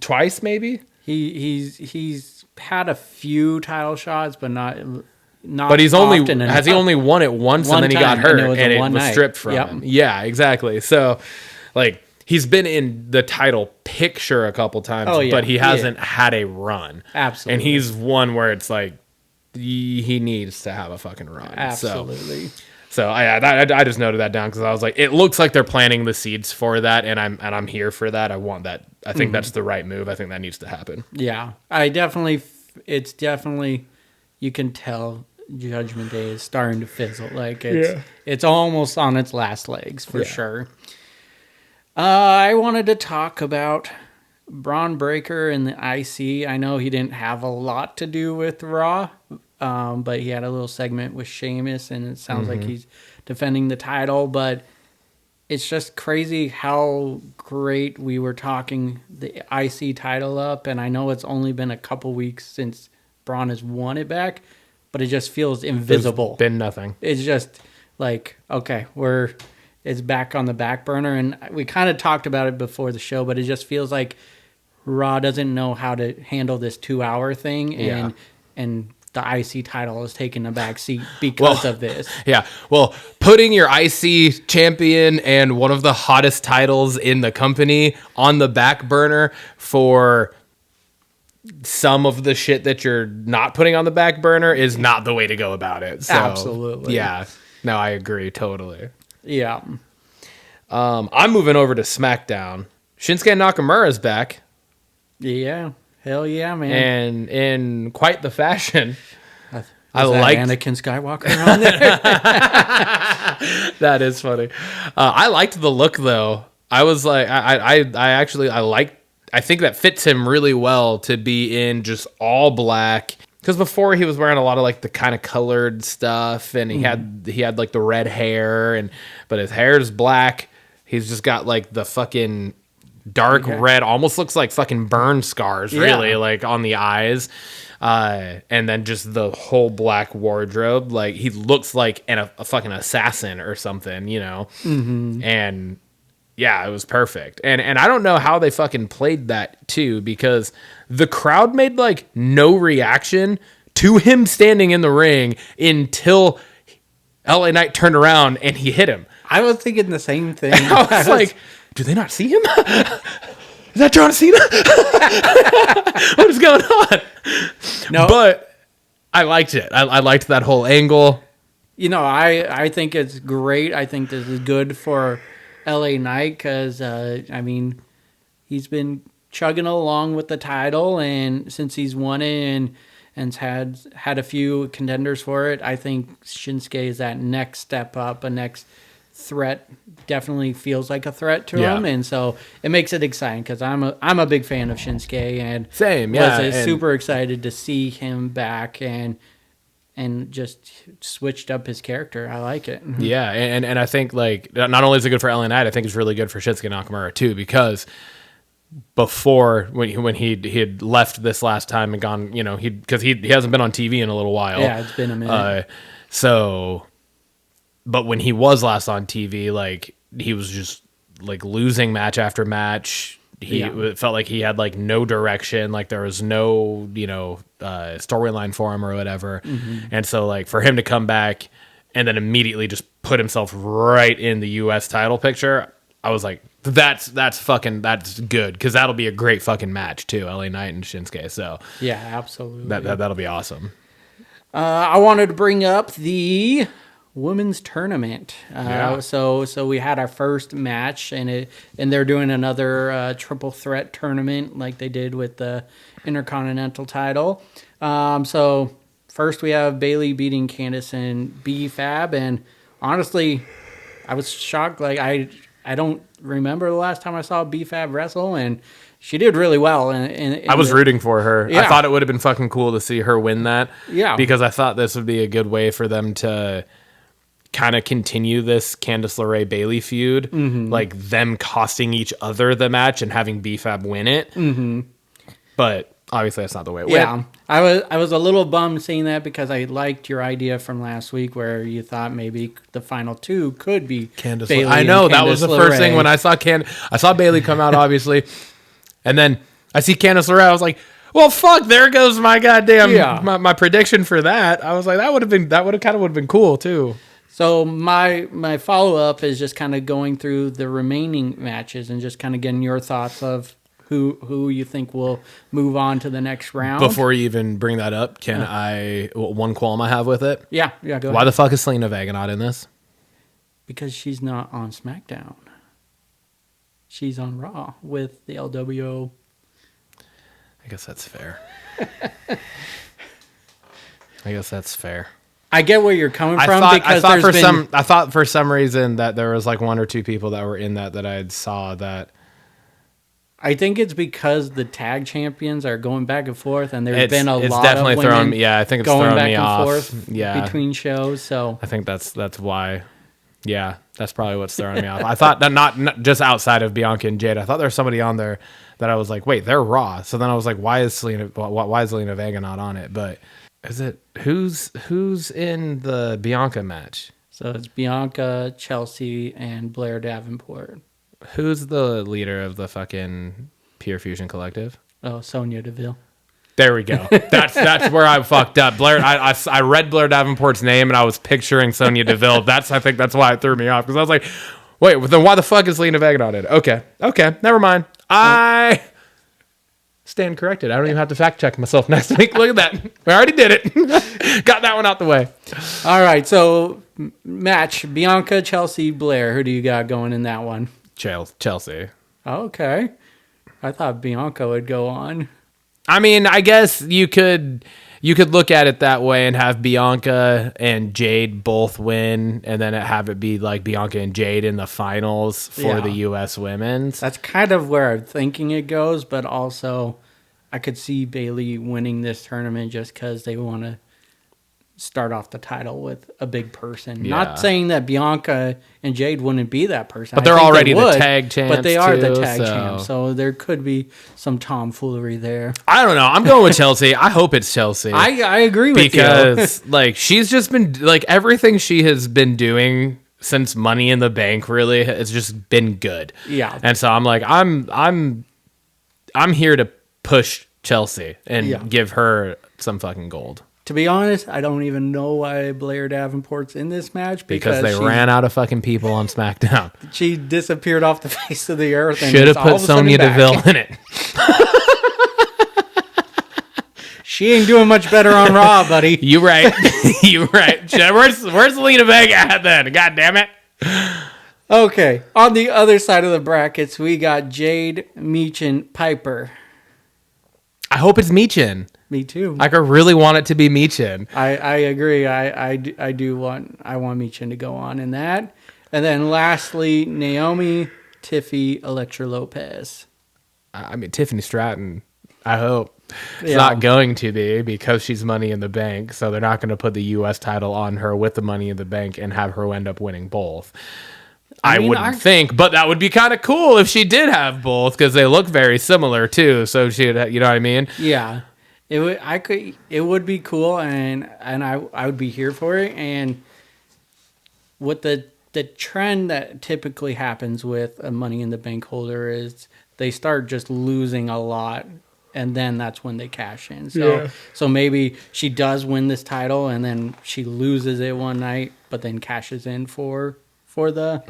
twice maybe. He's had a few title shots, but not. But he's only has he only won it once, and then he got hurt, and it was stripped from him. Yeah, exactly. So, like, he's been in the title picture a couple times, but he hasn't had a run. Absolutely. And he's one where it's like, he needs to have a fucking run. Absolutely. So I just noted that down because I was like, it looks like they're planting the seeds for that, and I'm here for that. I want that. I think that's the right move. I think that needs to happen. Yeah, it's definitely, you can tell Judgment Day is starting to fizzle. Like it's almost on its last legs for sure. I wanted to talk about Braun Breaker and the IC. I know he didn't have a lot to do with Raw, but he had a little segment with Sheamus, and it sounds like he's defending the title. But it's just crazy how great we were talking the IC title up, and I know it's only been a couple weeks since Braun has won it back, but it just feels invisible. There's been nothing. It's just like, okay, it's back on the back burner, and we kind of talked about it before the show, but it just feels like Raw doesn't know how to handle this 2-hour thing, and the IC title is taking a back seat because of this. Yeah, well, putting your IC champion and one of the hottest titles in the company on the back burner for some of the shit that you're not putting on the back burner is not the way to go about it. So, absolutely. Yeah, no, I agree totally. Yeah. I'm moving over to SmackDown. Shinsuke Nakamura's back. Yeah. Hell yeah, man. And in quite the fashion. I like Anakin Skywalker on there. That is funny. I liked the look though. I was like, I think that fits him really well to be in just all black. Because before he was wearing a lot of like the kind of colored stuff, and he had like the red hair, but his hair is black. He's just got like the fucking dark red, almost looks like fucking burn scars, really, like on the eyes. And then just the whole black wardrobe. Like he looks like a fucking assassin or something, you know? Mm-hmm. And yeah, it was perfect. And I don't know how they fucking played that too, because the crowd made like no reaction to him standing in the ring until LA Knight turned around and he hit him. I was thinking the same thing. I was like, do they not see him? Is that John Cena? What is going on? No, but I liked it. I liked that whole angle. You know, I think it's great. I think this is good for LA Knight because, I mean, he's been chugging along with the title, and since he's won it and had a few contenders for it, I think Shinsuke is that next step up, a next threat. Definitely feels like a threat to him, and so it makes it exciting because I'm a big fan of Shinsuke, and was super excited to see him back and just switched up his character. I like it. Yeah, and I think like not only is it good for LA Knight, I think it's really good for Shinsuke Nakamura too, because before when he had left this last time and gone, you know, because he hasn't been on TV in a little while. Yeah, it's been a minute. But when he was last on TV, like he was just like losing match after match. It felt like he had like no direction, like there was no, you know, storyline for him or whatever. Mm-hmm. And so like for him to come back and then immediately just put himself right in the US title picture, I was like, that's good, because that'll be a great fucking match too, LA Knight and Shinsuke. So yeah, absolutely, that'll be awesome. I wanted to bring up the women's tournament. So we had our first match, and they're doing another triple threat tournament like they did with the Intercontinental title. So first we have Bayley beating Candice and B-Fab, and honestly, I was shocked. Like I don't remember the last time I saw B-Fab wrestle, and she did really well. And I was rooting for her. Yeah. I thought it would have been fucking cool to see her win that. Yeah, because I thought this would be a good way for them to kind of continue this Candice LeRae Bayley feud, like them costing each other the match and having B-Fab win it. Mm-hmm. But obviously that's not the way it went. Yeah, I was a little bummed seeing that because I liked your idea from last week where you thought maybe the final two could be Candice Bayley. I know, that was the first thing when I saw Bayley come out, obviously, and then I see Candice LeRae. I was like, well, fuck, there goes my goddamn my prediction for that. I was like, that would have been cool too. So my follow-up is just kind of going through the remaining matches and just kind of getting your thoughts of who you think will move on to the next round. Before you even bring that up, one qualm I have with it? Yeah, go ahead. Why the fuck is Selena Vega not in this? Because she's not on SmackDown. She's on Raw with the LWO. I guess that's fair. I get where you're coming from I thought for some reason that there was like one or two people that were in that I had saw that. I think it's because the tag champions are going back and forth, and there's been a it's lot definitely of women I think it's going throwing back me and off. forth between shows. So I think that's why. Yeah, that's probably what's throwing me off. I thought that not just outside of Bianca and Jade. I thought there was somebody on there that I was like, wait, they're Raw. So then I was like, why is Selena Vega not on it? But is it who's in the Bianca match? So it's Bianca, Chelsea, and Blair Davenport. Who's the leader of the fucking Pure Fusion Collective? Oh, Sonya Deville. There we go. That's where I fucked up. Blair. I read Blair Davenport's name and I was picturing Sonya Deville. I think that's why it threw me off because I was like, wait, then why the fuck is Selena Vega not in? Okay, never mind. I stand corrected. I don't even have to fact check myself next week. Look at that. We already did it. Got that one out the way. All right, so match Bianca, Chelsea, Blair. Who do you got going in that one? Chelsea. Okay. I thought Bianca would go on. I mean, I guess you could look at it that way and have Bianca and Jade both win, and then have it be like Bianca and Jade in the finals for the U.S. Women's. That's kind of where I'm thinking it goes, but also I could see Bayley winning this tournament just because they want to start off the title with a big person. Yeah. Not saying that Bianca and Jade wouldn't be that person. But they're already the tag champs. But they are the too, tag champs, so there could be some tomfoolery there. I don't know. I'm going with Chelsea. I hope it's Chelsea. I agree with you. Because like she's just been like everything she has been doing since Money in the Bank really has just been good. Yeah. And so I'm like I'm here to push Chelsea and give her some fucking gold. To be honest, I don't even know why Blair Davenport's in this match. Because they ran out of fucking people on SmackDown. She disappeared off the face of the earth. Should have put Sonya Deville in it. She ain't doing much better on Raw, buddy. You right. You right. Where's Selena Vega at then? God damn it. Okay. On the other side of the brackets, we got Jade, Meechin, Piper. I hope it's Meechin. Me too. I really want it to be Meechin. I agree. I want Meechin to go on in that. And then lastly, Naomi, Tiffy, Elektra Lopez. I mean, Tiffany Stratton, I hope. It's not going to be because she's Money in the Bank. So they're not going to put the U.S. title on her with the Money in the Bank and have her end up winning both. I wouldn't think, but that would be kind of cool if she did have both because they look very similar too. So you know what I mean? Yeah. It would be cool, and I would be here for it. And what the trend that typically happens with a Money in the Bank holder is they start just losing a lot, and then that's when they cash in. So maybe she does win this title, and then she loses it one night, but then cashes in for the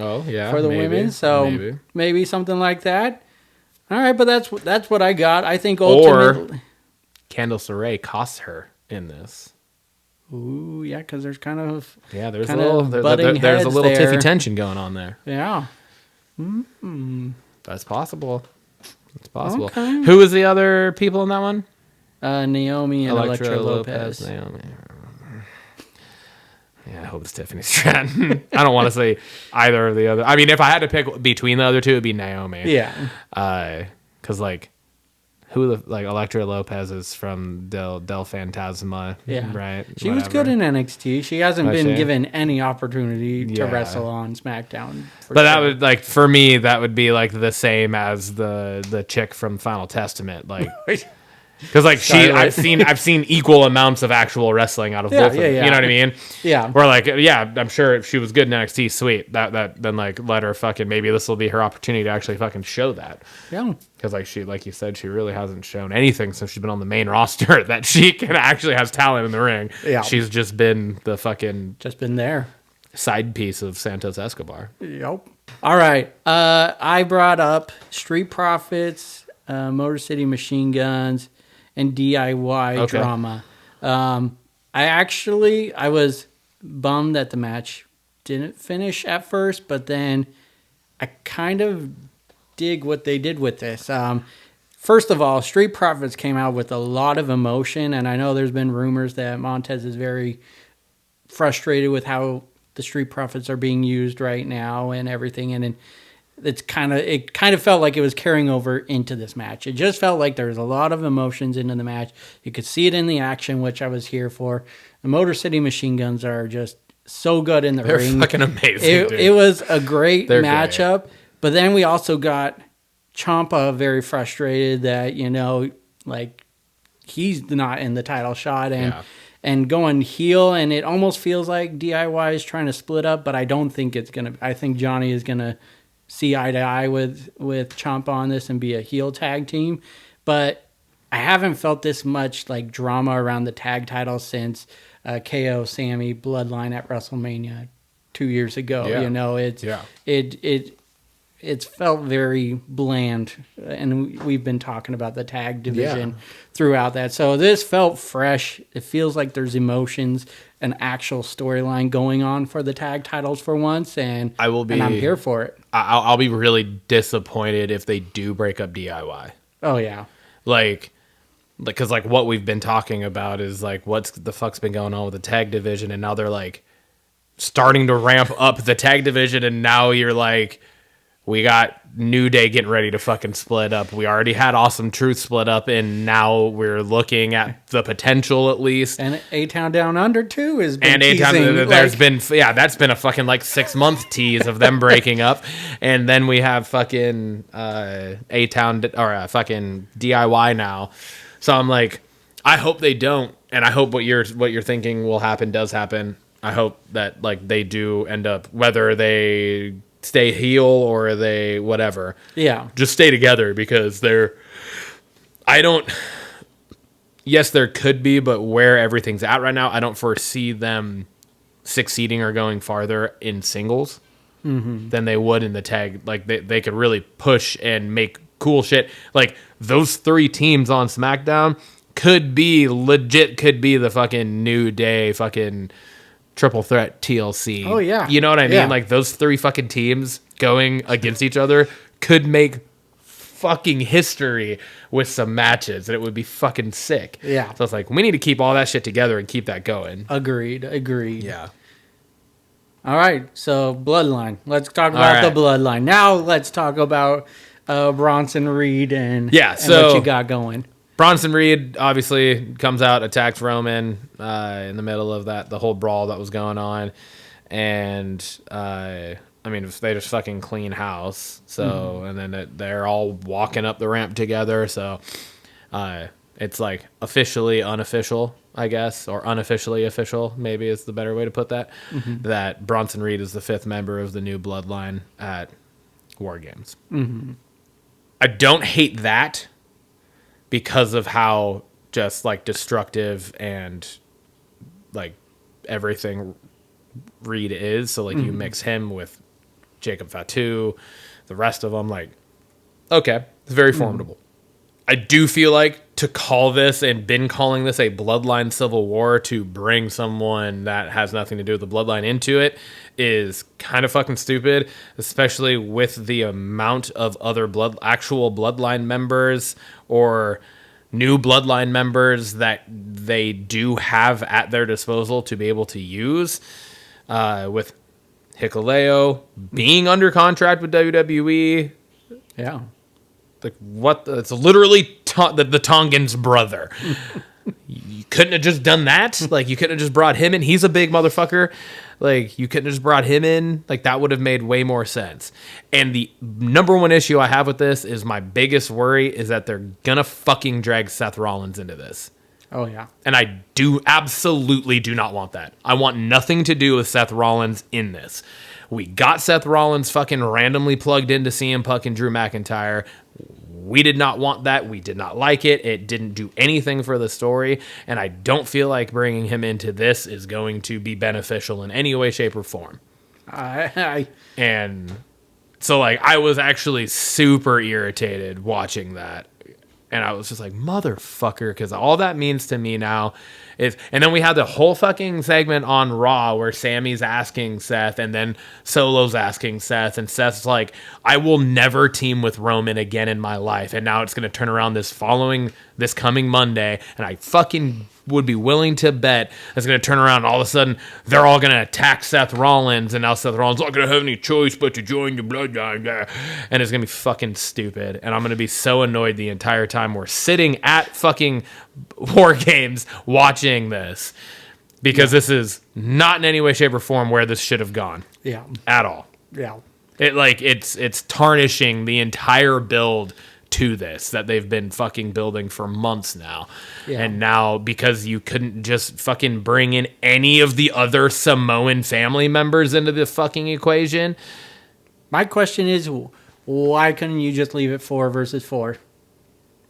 women. So maybe something like that. All right, but that's what I got. I think ultimately. Or Candice LeRae costs her in this. Ooh, yeah, because there's kind of there's a little tiffy tension going on there. Yeah, that's possible. It's possible. Okay. Who was the other people in that one? Naomi and Elektra Lopez. Naomi. Yeah, I hope it's Tiffany Stratton. I don't want to say either or the other. I mean, if I had to pick between the other two, it'd be Naomi. Yeah. Because Elektra Lopez is from Del Fantasma, right? She was good in NXT. She hasn't been given any opportunity to wrestle on SmackDown. But that would for me, that would be the same as the chick from Final Testament, because I've seen equal amounts of actual wrestling out of both of them. You know what I mean? Yeah. Or I'm sure if she was good in NXT, sweet. That then let her fucking, maybe this will be her opportunity to actually fucking show that. Yeah. Because she, like you said, she really hasn't shown anything since she's been on the main roster that she can actually has talent in the ring. Yeah. She's just been the fucking there side piece of Santos Escobar. Yep. All right. I brought up Street Profits, Motor City Machine Guns, and DIY Drama. I was bummed that the match didn't finish at first, but then I kind of dig what they did with this. First of all, Street Profits came out with a lot of emotion, and I know there's been rumors that Montez is very frustrated with how the Street Profits are being used right now and everything, and it kind of felt like it was carrying over into this match. It just felt like there was a lot of emotions into the match. You could see it in the action, which I was here for. The Motor City Machine Guns are just so good in the ring. They're fucking amazing, dude. It was a great matchup. Great. But then we also got Ciampa very frustrated that, like he's not in the title shot and going heel, and it almost feels like DIY is trying to split up, but I don't think it's going to. I think Johnny is going to see eye to eye with Ciampa on this and be a heel tag team. But I haven't felt this much like drama around the tag title since KO Sammy Bloodline at WrestleMania 2 years ago. It's felt very bland, and we've been talking about the tag division throughout that. So this felt fresh. It feels like there's emotions, an actual storyline going on for the tag titles for once, and I'm here for it. I'll be really disappointed if they do break up DIY. Oh yeah, because what we've been talking about is like what's the fuck's been going on with the tag division, and now they're like starting to ramp up the tag division, and now you're like, we got New Day getting ready to fucking split up. We already had Awesome Truth split up, and now we're looking at the potential at least. And A-Town Down Under too has been and A-Town, that's been a fucking 6-month tease of them breaking up, and then we have fucking A-Town or fucking DIY now. So I'm like, I hope they don't, and I hope what you're thinking will happen does happen. I hope that they do end up, whether they stay heel or they whatever. Yeah. Just stay together, because yes, there could be, but where everything's at right now, I don't foresee them succeeding or going farther in singles than they would in the tag. They could really push and make cool shit. Those 3 teams on SmackDown could be the fucking New Day fucking triple threat TLC. Oh yeah. You know what I mean? Yeah. Those 3 fucking teams going against each other could make fucking history with some matches, and it would be fucking sick. Yeah. So it's we need to keep all that shit together and keep that going. Agreed. Yeah. All right. So Bloodline. Let's talk about the Bloodline. Now let's talk about Bronson Reed and what you got going. Bronson Reed obviously comes out, attacks Roman in the middle of the whole brawl that was going on. And, they just fucking clean house. So, and then they're all walking up the ramp together. So, it's officially unofficial, I guess, or unofficially official, maybe is the better way to put that, that Bronson Reed is the 5th member of the new Bloodline at War Games. I don't hate that, because of how just destructive and everything Reed is. So you mix him with Jacob Fatu, the rest of them, okay, it's very formidable. I do feel to call this, and been calling this, a Bloodline Civil War to bring someone that has nothing to do with the Bloodline into it is kind of fucking stupid, especially with the amount of other actual Bloodline members or new Bloodline members that they do have at their disposal to be able to use, with Hikuleo being under contract with WWE. Yeah. It's literally the Tongan's brother. You couldn't have just done that. You couldn't have just brought him in. He's a big motherfucker. You couldn't have just brought him in. That would have made way more sense. And the number one issue I have with this is, my biggest worry is that they're gonna fucking drag Seth Rollins into this. Oh yeah. And I absolutely do not want that. I want nothing to do with Seth Rollins in this. We got Seth Rollins fucking randomly plugged into CM Punk and Drew McIntyre. We did not want that. We did not like it. It didn't do anything for the story. And I don't feel like bringing him into this is going to be beneficial in any way, shape, or form. And so I was actually super irritated watching that. And I was just like, motherfucker, because all that means to me now is... And then we had the whole fucking segment on Raw where Sammy's asking Seth, and then Solo's asking Seth, and Seth's like, I will never team with Roman again in my life. And now it's going to turn around this coming Monday, and I fucking would be willing to bet it's going to turn around, and all of a sudden they're all going to attack Seth Rollins, and now Seth Rollins not going to have any choice but to join the bloodline, and it's going to be fucking stupid, and I'm going to be so annoyed the entire time we're sitting at fucking War Games watching this, because this is not in any way, shape, or form where this should have gone. Yeah. At all. Yeah. It's tarnishing the entire build to this that they've been fucking building for months now. Yeah. And now, because you couldn't just fucking bring in any of the other Samoan family members into the fucking equation. My question is, why couldn't you just leave it 4 versus 4?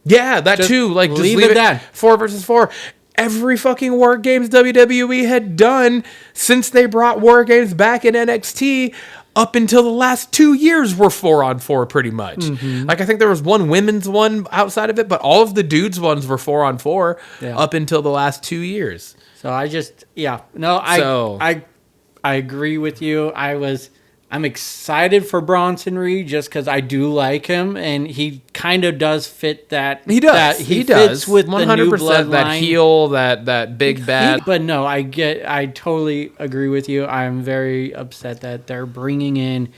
Yeah, that just too. Like, just leave it that 4 versus 4. Every fucking War Games WWE had done since they brought War Games back in NXT up until the last 2 years were 4-on-4 pretty much. Mm-hmm. Like, I think there was one women's one outside of it, but all of the dudes ones were 4-on-4 up until the last 2 years. So I agree with you. I'm excited for Bronson Reed just because I do like him, and he kind of does fit that. He does. He fits with 100% the new bloodline. That heel, that big bad. But no, I totally agree with you. I'm very upset that they're bringing in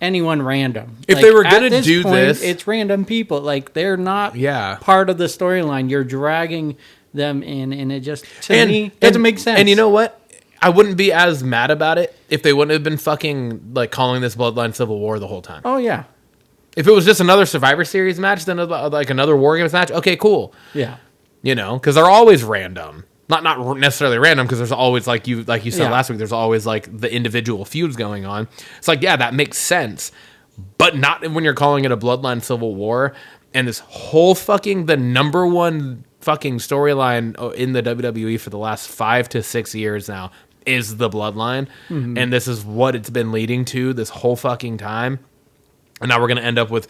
anyone random. If they were going to do this, it's random people. Like, they're not part of the storyline. You're dragging them in, and it just to me doesn't make sense. And you know what? I wouldn't be as mad about it if they wouldn't have been fucking like calling this Bloodline Civil War the whole time. Oh yeah. If it was just another Survivor Series match, then like another War Games match, okay, cool. Yeah. You know, because they're always random. Not necessarily random, because there's always like you said last week. There's always like the individual feuds going on. It's like, yeah, that makes sense, but not when you're calling it a Bloodline Civil War and this whole fucking the number one fucking storyline in the WWE for the last 5 to 6 years now is the Bloodline, and this is what it's been leading to this whole fucking time. And now we're gonna end up with,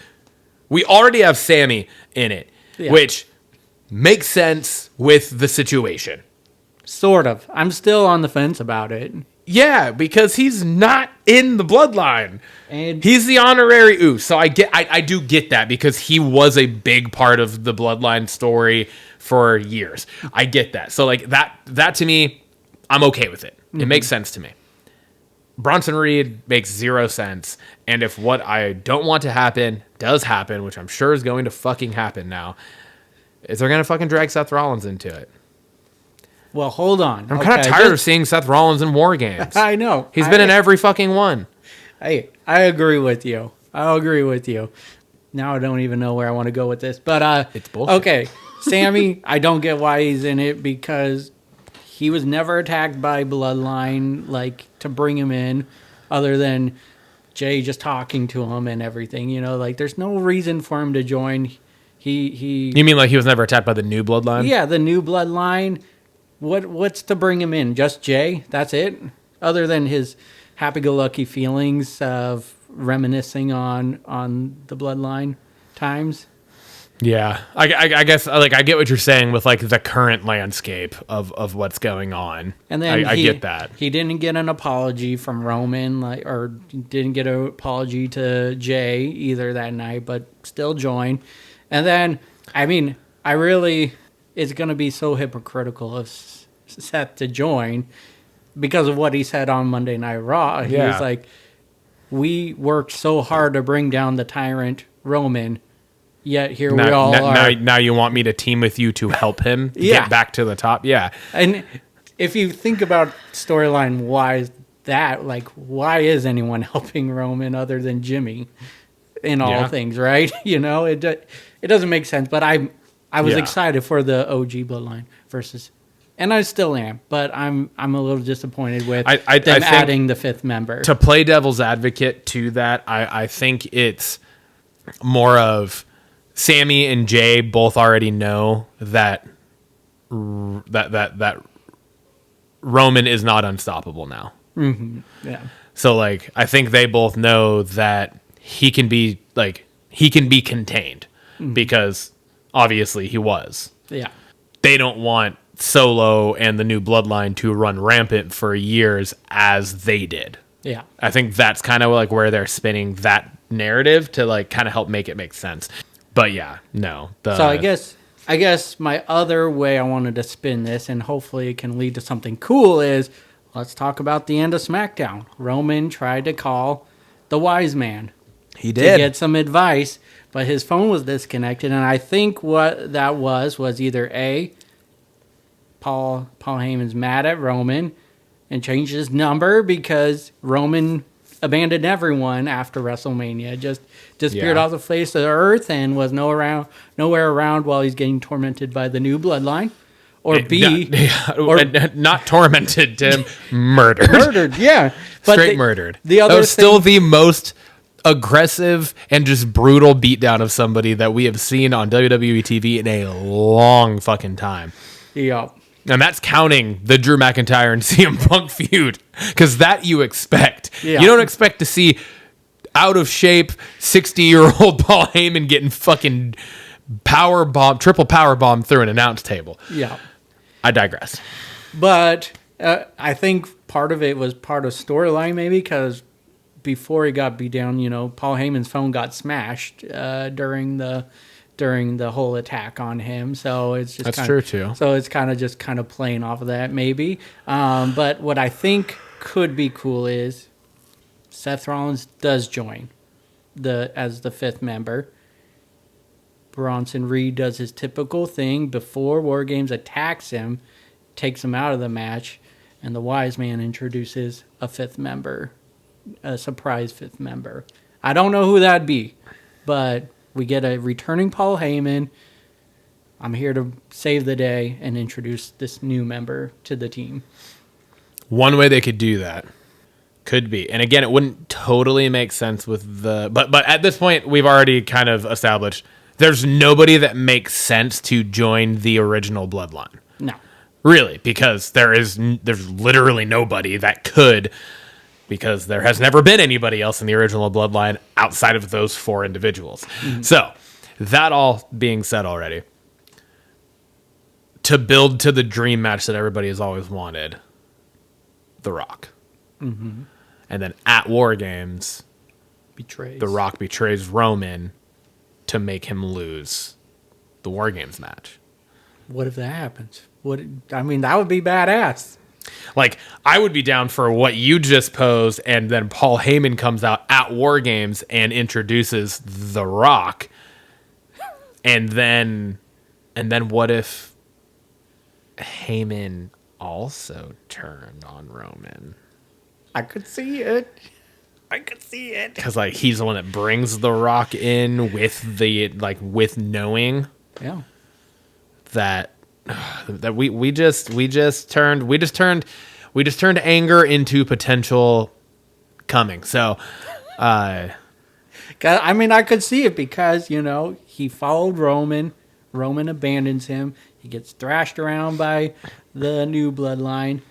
we already have Sammy in it, which makes sense with the situation. Sort of. I'm still on the fence about it. Yeah, because he's not in the Bloodline, and he's the honorary Uso. So I do get that, because he was a big part of the Bloodline story for years. I get that. So like that to me, I'm okay with it. It makes sense to me. Bronson Reed makes 0 sense. And if what I don't want to happen does happen, which I'm sure is going to fucking happen now, is they're going to fucking drag Seth Rollins into it. Well, hold on. I'm kind of tired of seeing Seth Rollins in War Games. I know. He's been in every fucking one. Hey, I agree with you. I'll agree with you. Now I don't even know where I want to go with this. But it's bullshit. Okay, Sammy, I don't get why he's in it, because he was never attacked by Bloodline, like, to bring him in, other than Jay just talking to him and everything. You know, like, there's no reason for him to join. He. You mean like he was never attacked by the new Bloodline? Yeah, the new Bloodline. What's to bring him in? Just Jay? That's it? Other than his happy-go-lucky feelings of reminiscing on the Bloodline times? Yeah, I guess like I get what you're saying with like the current landscape of what's going on, and then I get that he didn't get an apology from Roman, or didn't get an apology to Jay either that night, but still joined. And then it's going to be so hypocritical of Seth to join because of what he said on Monday Night Raw. He was like, "We worked so hard to bring down the tyrant Roman." Yet here we all are. Now you want me to team with you to help him get back to the top? Yeah. And if you think about storyline, why is that? Like, why is anyone helping Roman other than Jimmy in all things, right? You know, it doesn't make sense. But I was excited for the OG Bloodline versus, and I still am, but I'm a little disappointed with them adding the 5th member. To play devil's advocate to that, I think it's more of Sammy and Jay both already know that Roman is not unstoppable now. Mm-hmm. Yeah. So like, I think they both know that he can be contained because Obviously, he was. Yeah. They don't want Solo and the new bloodline to run rampant for years as they did. Yeah. I think that's kind of like where they're spinning that narrative to like kind of help make it make sense. But yeah, no. So I guess my other way I wanted to spin this, and hopefully it can lead to something cool, is let's talk about the end of SmackDown. Roman tried to call the Wiseman. he did. To get some advice, but his phone was disconnected, and I think what that was either A, Paul Heyman's mad at Roman and changed his number because Roman abandoned everyone after WrestleMania, just disappeared off the face of the earth and was nowhere around while he's getting tormented by the new bloodline. Or B, not tormented, Tim, murdered. Murdered, yeah. Straight murdered. The other that was still the most aggressive and just brutal beatdown of somebody that we have seen on WWE TV in a long fucking time. Yeah. And that's counting the Drew McIntyre and CM Punk feud, because that you expect. Yeah. You don't expect to see out of shape 60-year-old Paul Heyman getting fucking triple power bomb through an announce table. Yeah. I digress. But I think part of it was part of storyline, maybe, because before he got beat down, Paul Heyman's phone got smashed during the whole attack on him. So it's just that's true too. So it's kind of playing off of that, maybe. But what I think could be cool is Seth Rollins does join as the fifth member. Bronson Reed does his typical thing before War Games attacks him, takes him out of the match, and the Wiseman introduces a fifth member, a surprise fifth member. I don't know who that'd be, but we get a returning Paul Heyman. I'm here to save the day and introduce this new member to the team. One way they could do that could be, and again, it wouldn't totally make sense with but at this point, we've already kind of established there's nobody that makes sense to join the original bloodline. No. Really, because there's literally nobody that could, because there has never been anybody else in the original bloodline outside of those four individuals. Mm-hmm. So, that all being said already, to build to the dream match that everybody has always wanted, The Rock. Mm-hmm. And then at War Games, The Rock betrays Roman to make him lose the War Games match. What if that happens? That would be badass. Like, I would be down for what you just posed, and then Paul Heyman comes out at War Games and introduces The Rock. And then what if Heyman also turned on Roman? I could see it. Because, like, he's the one that brings The Rock in with knowing that we just turned anger into potential coming. So, I could see it because, he followed Roman. Roman abandons him. He gets thrashed around by the new bloodline.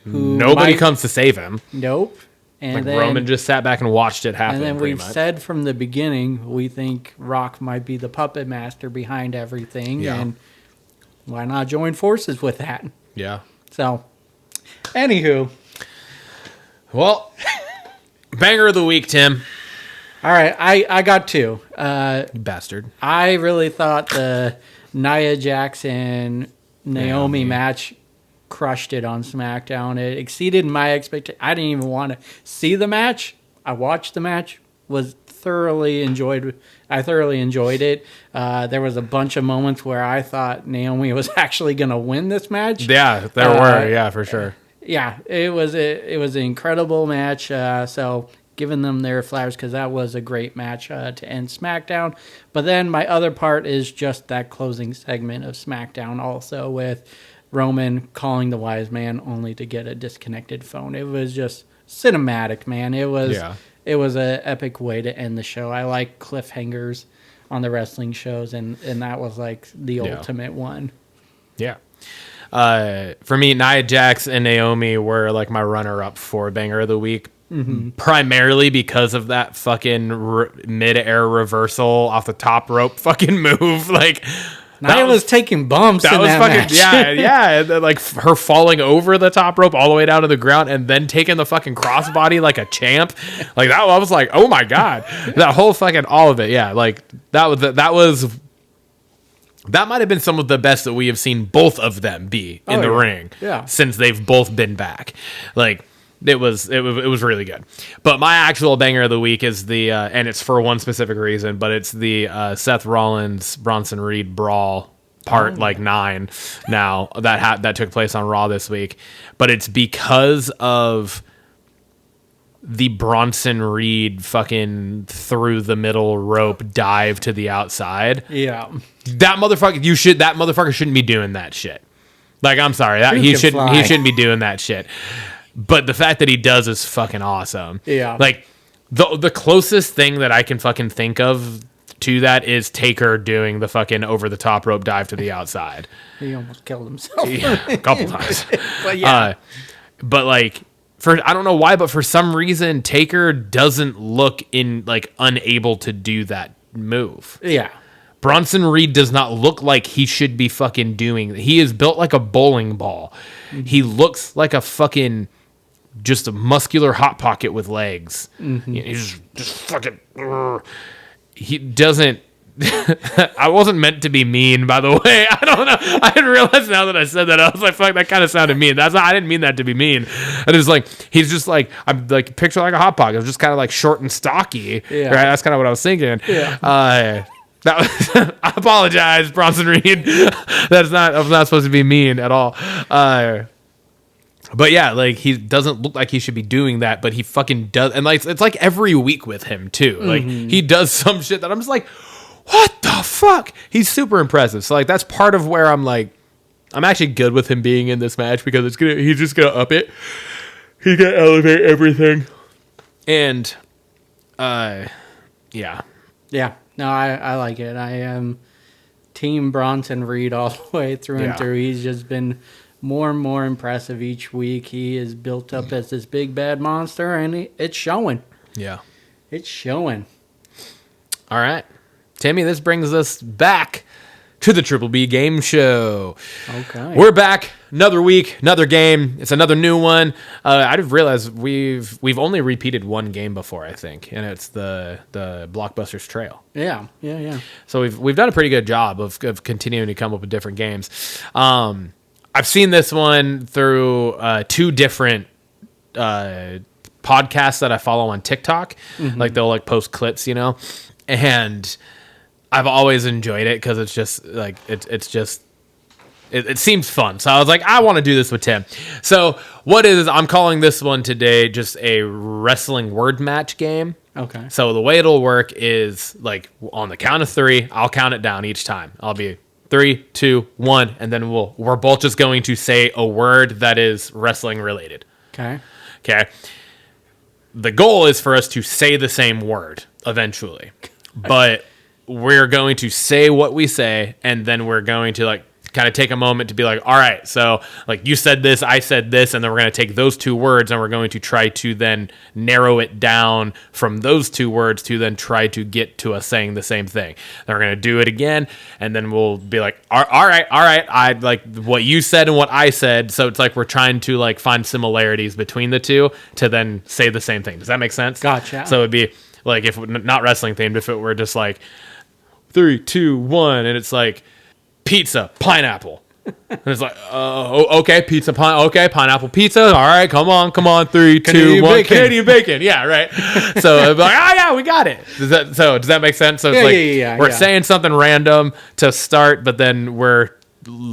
Nobody comes to save him. Nope. And then Roman just sat back and watched it happen. And then we've said from the beginning, we think Rock might be the puppet master behind everything. Yeah. And why not join forces with that? Yeah. So, anywho. Well, banger of the week, Tim. All right, I got two. You bastard. I really thought the Nia Jackson Naomi match crushed it on SmackDown. It exceeded my expectations. I didn't even want to see the match. I watched the match. I thoroughly enjoyed it. There was a bunch of moments where I thought Naomi was actually going to win this match. Yeah, there were. Yeah, for sure. Yeah, it was an incredible match. So giving them their flowers because that was a great match to end SmackDown. But then my other part is just that closing segment of SmackDown also with Roman calling the Wiseman only to get a disconnected phone. It was just cinematic, man. It was an epic way to end the show. I like cliffhangers on the wrestling shows, and that was like the ultimate one. Yeah. For me, Nia Jax and Naomi were like my runner-up for banger of the week. primarily because of that fucking mid-air reversal off the top rope fucking move. Like, Nia was taking bumps in that match. yeah. Like her falling over the top rope all the way down to the ground and then taking the fucking crossbody like a champ. Like that, I was like, oh my God. That whole fucking, all of it. Yeah. Like that might have been some of the best that we have seen both of them be in the ring since they've both been back. Like, it was really good. But my actual banger of the week is the and it's for one specific reason, but it's the Seth Rollins Bronson Reed brawl part 9 now that took place on Raw this week. But it's because of the Bronson Reed fucking through the middle rope dive to the outside. Yeah. That motherfucker shouldn't be doing that shit. Like, I'm sorry. He shouldn't be doing that shit. But the fact that he does is fucking awesome. Yeah. Like, the closest thing that I can fucking think of to that is Taker doing the fucking over the top rope dive to the outside. He almost killed himself. Yeah, a couple times. But yeah. But like, I don't know why, but for some reason Taker doesn't look unable to do that move. Yeah. Bronson Reed does not look like he should be fucking doing. He is built like a bowling ball. Mm-hmm. He looks like a fucking just a muscular hot pocket with legs. Mm-hmm. He's just fucking. He doesn't. I wasn't meant to be mean, by the way. I don't know. I didn't realize now that I said that. I was like, fuck, that kind of sounded mean. I didn't mean that to be mean. And it's like, he's just like, I'm like, picture like a hot pocket. It's just kind of like short and stocky. Yeah. Right? That's kind of what I was thinking. Yeah. That was, I apologize, Bronson Reed. I was not supposed to be mean at all. But yeah, like, he doesn't look like he should be doing that, but he fucking does. And like, it's like every week with him too. Like, he does some shit that I'm just like, what the fuck? He's super impressive. So like, that's part of where I'm like, I'm actually good with him being in this match because he's just gonna up it. He's gonna elevate everything. And yeah. No, I like it. I am team Bronson Reed all the way through and through. He's just been more and more impressive each week. He is built up as this big bad monster, and it's showing. Yeah. It's showing. All right. Timmy, this brings us back to the Triple B Game Show. Okay. We're back. Another week, another game. It's another new one. I just realized we've only repeated one game before, I think, and it's the Blockbusters Trail. Yeah. So we've done a pretty good job of continuing to come up with different games. I've seen this one through two different podcasts that I follow on TikTok. Mm-hmm. Like, they'll like post clips, and I've always enjoyed it because it's just like it seems fun. So I was like, I want to do this with Tim. So I'm calling this one today just a wrestling word match game. Okay. So the way it'll work is, like, on the count of 3, I'll count it down each time. I'll be 3, 2, 1, and then we're both just going to say a word that is wrestling related. Okay. The goal is for us to say the same word eventually, but we're going to say what we say, and then we're going to, like, kind of take a moment to be like, all right, so, like, you said this, I said this, and then we're going to take those two words and we're going to try to then narrow it down from those two words to then try to get to us saying the same thing. Then we're going to do it again, and then we'll be like, all right, I like what you said and what I said. So it's like we're trying to, like, find similarities between the two to then say the same thing. Does that make sense? Gotcha. So it'd be like, if not wrestling themed, if it were just like 3, 2, 1, and it's like pizza, pineapple. And it's like, okay, pizza, pineapple pizza. All right, come on. 3, 2, 1. Canadian bacon. Yeah, right. So it'd be like, oh yeah, we got it. Does that make sense? So it's we're saying something random to start, but then we're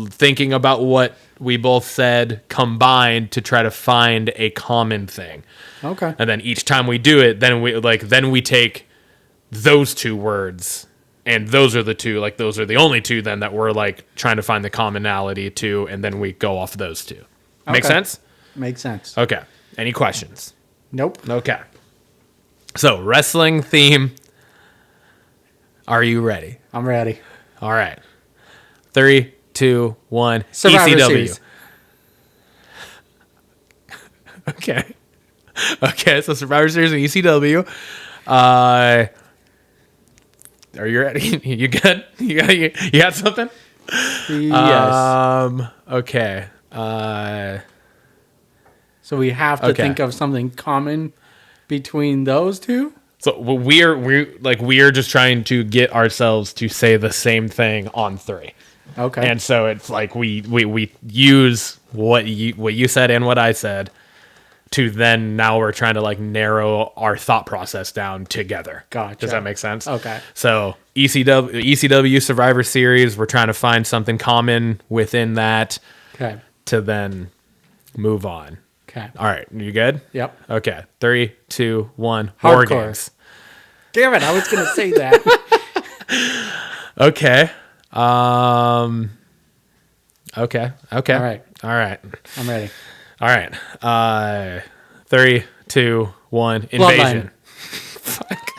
thinking about what we both said combined to try to find a common thing. Okay. And then each time we do it, then we take those two words. And those are the two, like, those are the only two then that we're, like, trying to find the commonality to, and then we go off those two. Make sense? Makes sense. Okay. Any questions? Nope. Okay. So, wrestling theme. Are you ready? I'm ready. All right. 3, 2, 1. Survivor ECW. Series. Okay. Okay, so Survivor Series and ECW. Are you ready? You good? You got something? Yes. Okay. So we have to think of something common between those two. So we're just trying to get ourselves to say the same thing on 3. Okay. And so it's like we use what you said and what I said to then now we're trying to like narrow our thought process down together. Gotcha. Does that make sense? Okay. So ECW Survivor Series, we're trying to find something common within that Okay. to then move on. Okay. All right, you good? Yep. Okay. 3, 2, 1. War Hardcore. games. Damn it! I was gonna say that. Okay. Okay. All right. All right. I'm ready. All right. 3, 2, 1. Invasion. Fuck.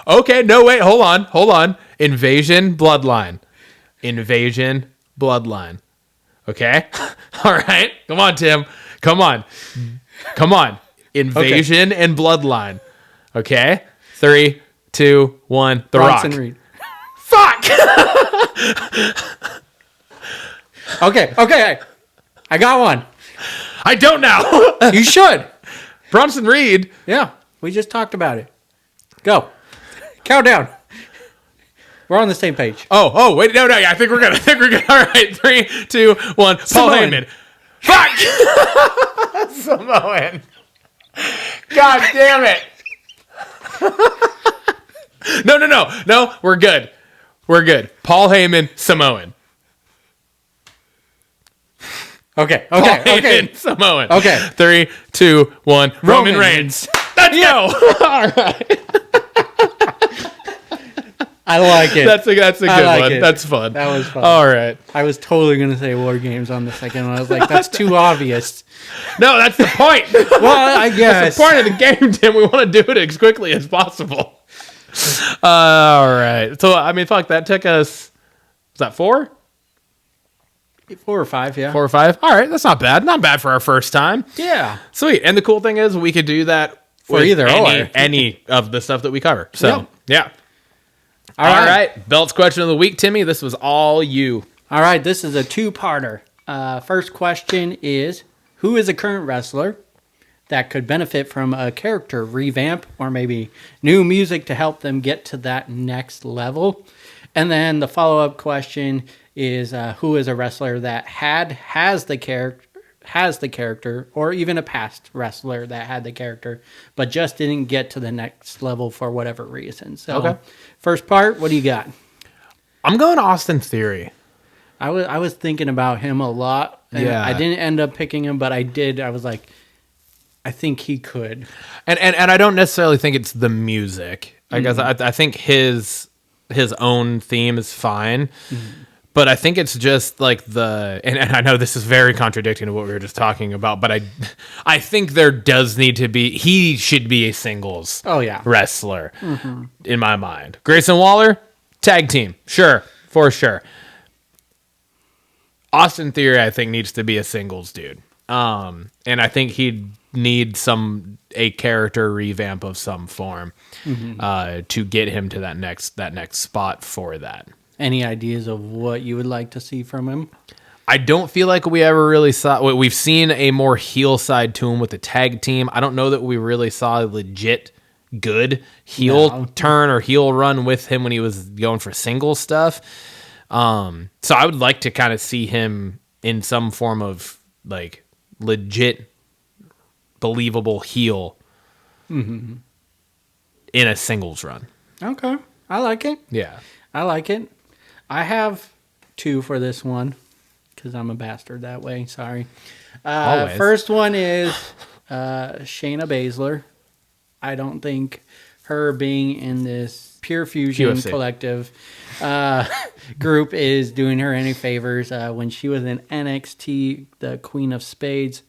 Okay. No, wait. Hold on. Invasion. Bloodline. Okay. All right. Come on, Tim. Come on. Invasion and Bloodline. Okay. 3, 2, 1. The Bronson Rock. Reed. Fuck. Okay. I got one. I don't know. You should. Bronson Reed. Yeah. We just talked about it. Go. Countdown. We're on the same page. Oh, wait, no, I think we're good. All right, 3, 2, 1. Paul Samoan. Heyman. Fuck! Samoan. God damn it. No, we're good. Paul Heyman, Samoan. Okay. Paul Heyman, Samoan. Okay. 3, 2, 1. Roman Roman Reigns. Let's go. All right. I like it. That's a good like one. it. That's fun. That was fun. All right. I was totally going to say War Games on the second one. I was like, that's too obvious. No, that's the point. Well, I guess. That's the point of the game, Tim. We want to do it as quickly as possible. All right. So, I mean, fuck, that took us, was that 4? 4 or 5, yeah. 4 or 5? All right. That's not bad. Not bad for our first time. Yeah. Sweet. And the cool thing is we could do that For with either or. any of the stuff that we cover. So, Yep. yeah. All All right. right. Belts question of the week, Timmy. This was all you. All right. This is a 2-parter. First question is, who is a current wrestler that could benefit from a character revamp or maybe new music to help them get to that next level? And then the follow-up question is, who is a wrestler that has the character, or even a past wrestler that had the character, but just didn't get to the next level for whatever reason. So, Okay. First part, what do you got? I'm going Austin Theory. I was thinking about him a lot. And Yeah. I didn't end up picking him, but I did. I was like, I think he could. And I don't necessarily think it's the music. I guess I think his own theme is fine. But I think it's just like and I know this is very contradicting to what we were just talking about, but I think there does need to be, he should be a singles wrestler in my mind. Grayson Waller, tag team. Sure, for sure. Austin Theory, I think, needs to be a singles dude. And I think he'd need a character revamp of some form to get him to that next spot for that. Any ideas of what you would like to see from him? I don't feel like we ever really saw. We've seen a more heel side to him with the tag team. I don't know that we really saw a legit good heel turn or heel run with him when he was going for single stuff. So I would like to kind of see him in some form of like legit, believable heel in a singles run. Okay. I like it. Yeah. I like it. I have 2 for this one because I'm a bastard that way. Sorry. Always. First one is Shayna Baszler. I don't think her being in this Pure Fusion UFC. collective group is doing her any favors. When she was in NXT, the Queen of Spades,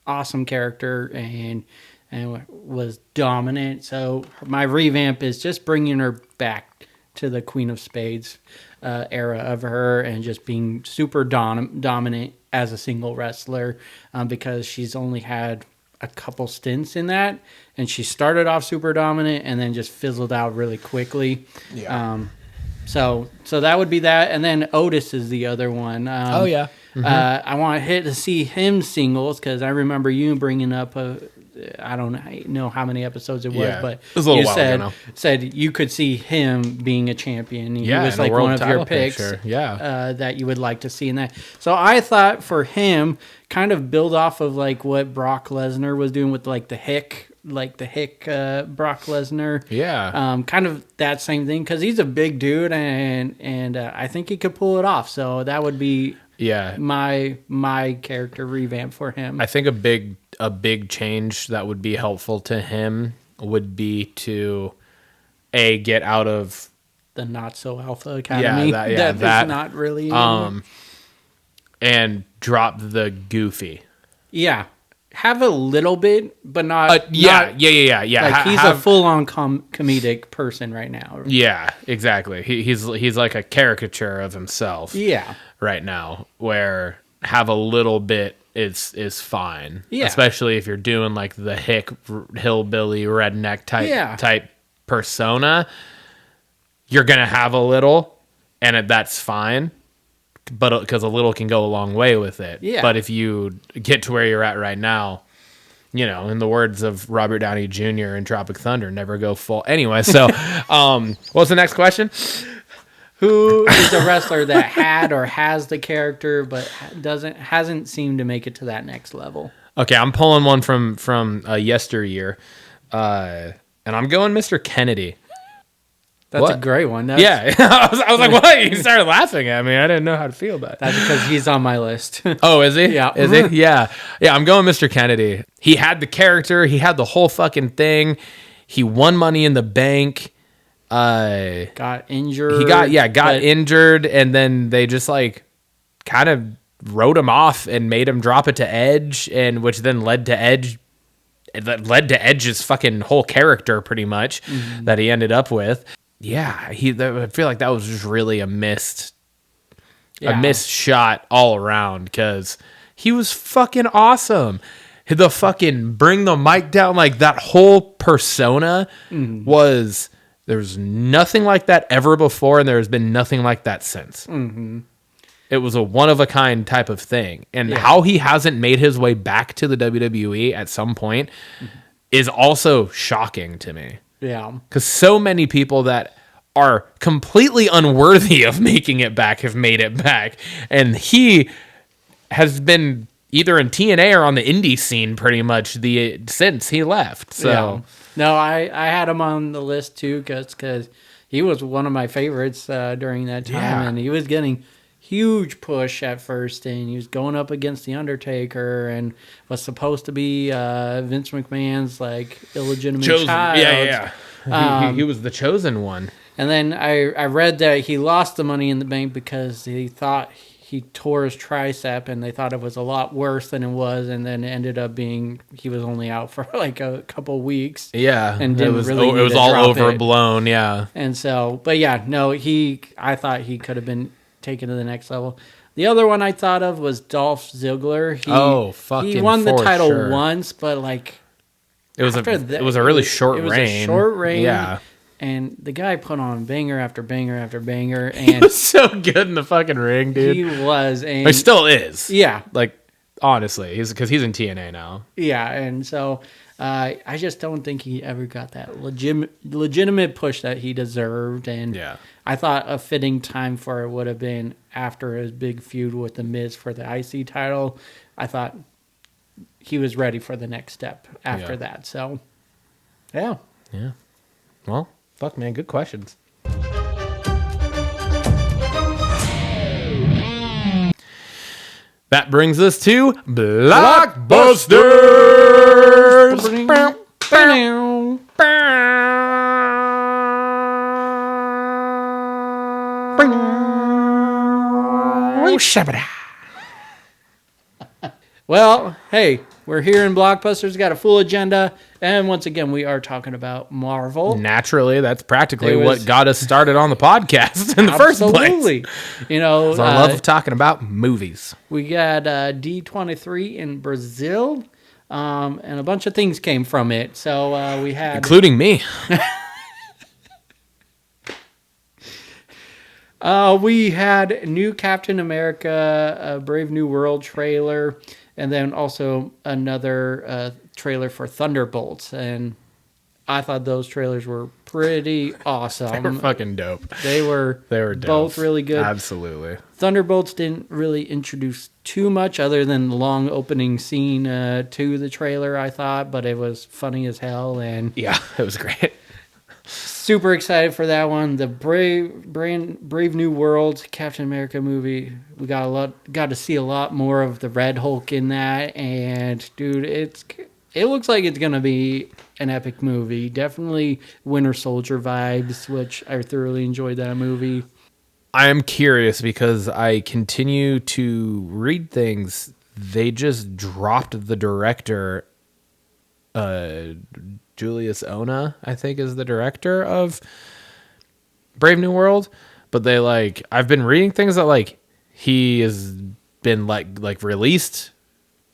awesome character and was dominant. So my revamp is just bringing her back to the Queen of Spades era of her, and just being super dominant as a single wrestler, because she's only had a couple stints in that, and she started off super dominant and then just fizzled out really quickly. Yeah. So that would be that, and then Otis is the other one. Oh yeah. I want to see him singles, because I remember you bringing up I don't know how many episodes it was, Yeah. but It was a little you while ago now. said you could see him being a champion. He Yeah, was in a like world one of your title picks. picture. Yeah. That you would like to see in that. So I thought for him, kind of build off of like what Brock Lesnar was doing with like the hick Brock Lesnar. Yeah. Kind of that same thing, because he's a big dude, and I think he could pull it off. So that would be Yeah. my character revamp for him. I think a big change that would be helpful to him would be to get out of The Not So Alpha Academy. that is not really and drop the goofy. yeah. Have a little bit, but not. Yeah. Like he's a full-on comedic person right now. Yeah, exactly. He's like a caricature of himself. Yeah. Right now, where have a little bit is fine. Yeah. Especially if you're doing like the hillbilly redneck type persona, you're gonna have a little, and that's fine. But because a little can go a long way with it. Yeah. But if you get to where you're at right now, in the words of Robert Downey Jr. in Tropic Thunder, never go full. Anyway, so what's the next question? Who is a wrestler that had or has the character but hasn't seemed to make it to that next level? Okay, I'm pulling one from yesteryear, and I'm going Mr. Kennedy. That's a great one. Yeah, I was like, what? You started laughing at me. I didn't know how to feel about it. That's because he's on my list. Oh, is he? Yeah. Is he? Yeah. Yeah, I'm going Mr. Kennedy. He had the character. He had the whole fucking thing. He won Money in the Bank. Got injured. He got injured, and then they just like kind of wrote him off and made him drop it to Edge, and which then led to Edge's fucking whole character pretty much that he ended up with. Yeah, I feel like that was just really a missed shot all around, because he was fucking awesome. The fucking bring the mic down, like that whole persona was, there's nothing like that ever before, and there has been nothing like that since. Mm-hmm. It was a one-of-a-kind type of thing. And how he hasn't made his way back to the WWE at some point is also shocking to me. Yeah. Because so many people that are completely unworthy of making it back have made it back. And he has been either in TNA or on the indie scene pretty much since he left. So yeah. No, I had him on the list too, because he was one of my favorites during that time. And he was getting huge push at first, and he was going up against The Undertaker and was supposed to be Vince McMahon's like illegitimate child. Yeah. He was the chosen one. And then I read that he lost the Money in the Bank because he thought he tore his tricep, and they thought it was a lot worse than it was, and then it ended up being he was only out for like a couple weeks. Yeah, and it was all overblown. Yeah, and so, but yeah, no, I thought he could have been taken to the next level. The other one I thought of was Dolph Ziggler. He won the title once, but like it was a really short reign. It was a short reign. Yeah. And the guy put on banger after banger after banger, and he was so good in the fucking ring, dude. He was, and he still is. Yeah, like honestly, because he's in TNA now. Yeah, and so I just don't think he ever got that legitimate push that he deserved. And I thought a fitting time for it would have been after his big feud with The Miz for the IC title. I thought he was ready for the next step after that. So, yeah. Well. Fuck, man, good questions. That brings us to Blockbusters. Well, hey, we're here in Blockbusters, got a full agenda, and once again, we are talking about Marvel. Naturally, that's practically what got us started on the podcast in the first place. Absolutely. You know, It's our love of talking about movies. We got D23 in Brazil, and a bunch of things came from it. So we had... Including me. We had new Captain America, Brave New World trailer, and then also another trailer for Thunderbolts. And I thought those trailers were pretty awesome. They were fucking dope. They were dope. Both really good. Absolutely. Thunderbolts didn't really introduce too much other than the long opening scene to the trailer, I thought, but it was funny as hell. And yeah, it was great. Super excited for that one. The Brave New World Captain America movie. We got to see a lot more of the Red Hulk in that, and dude, it looks like it's gonna be an epic movie. Definitely Winter Soldier vibes, which I thoroughly enjoyed that movie. I am curious because I continue to read things. They just dropped the director, Julius Ona, I think, is the director of Brave New World. But I've been reading things that he has been like released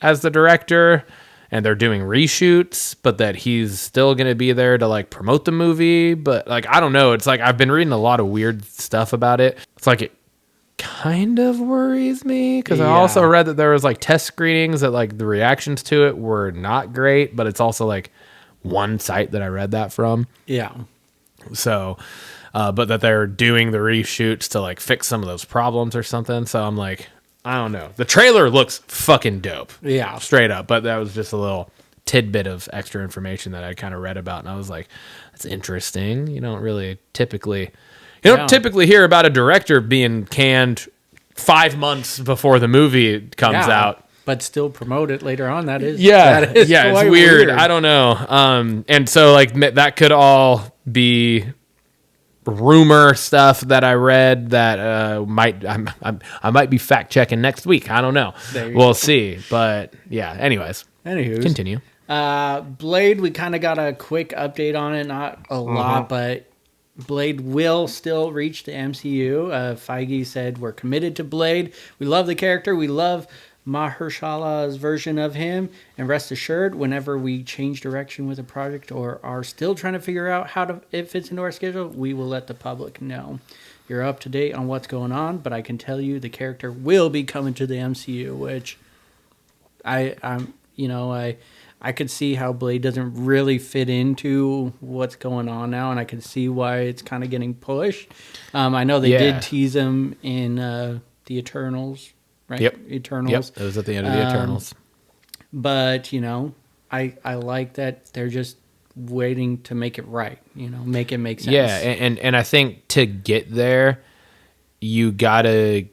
as the director, and they're doing reshoots, but that he's still going to be there to promote the movie. But I don't know. It's I've been reading a lot of weird stuff about it. It's it kind of worries me because I also read that there was test screenings that the reactions to it were not great, but it's also one site that I read that from. Yeah. So, but that they're doing the reshoots to fix some of those problems or something. So I'm I don't know. The trailer looks fucking dope. Yeah. Straight up. But that was just a little tidbit of extra information that I kind of read about. And I was that's interesting. You don't typically hear about a director being canned 5 months before the movie comes out. But still promote it later on. That is it's weird. I don't know. And so that could all be rumor stuff that I read that I might be fact checking next week. I don't know. We'll see. But yeah. Anyways, continue. Blade. We kind of got a quick update on it. Not a lot, but Blade will still reach the MCU. Feige said we're committed to Blade. We love the character. We love Mahershala's version of him, and rest assured, whenever we change direction with a project or are still trying to figure out how it fits into our schedule, we will let the public know. You're up to date on what's going on, but I can tell you the character will be coming to the MCU, which I could see how Blade doesn't really fit into what's going on now, and I can see why it's kind of getting pushed. I know they did tease him in the Eternals. Right? Yep. Eternals. Yep. It was at the end of the Eternals. But, I like that they're just waiting to make it right, make it make sense. Yeah, and I think to get there, you got to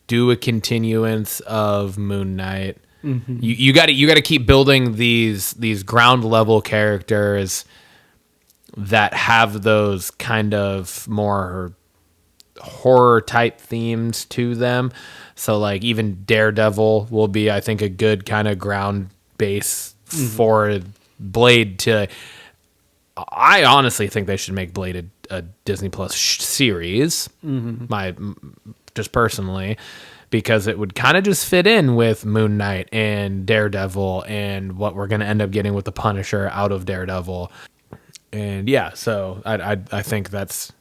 do a continuance of Moon Knight. Mm-hmm. You got to keep building these ground level characters that have those kind of more horror type themes to them. So even Daredevil will be, I think, a good kind of ground base for Blade to. I honestly think they should make Blade a Disney Plus series. Just personally, because it would kind of just fit in with Moon Knight and Daredevil and what we're going to end up getting with the Punisher out of Daredevil. And yeah, so I think that's.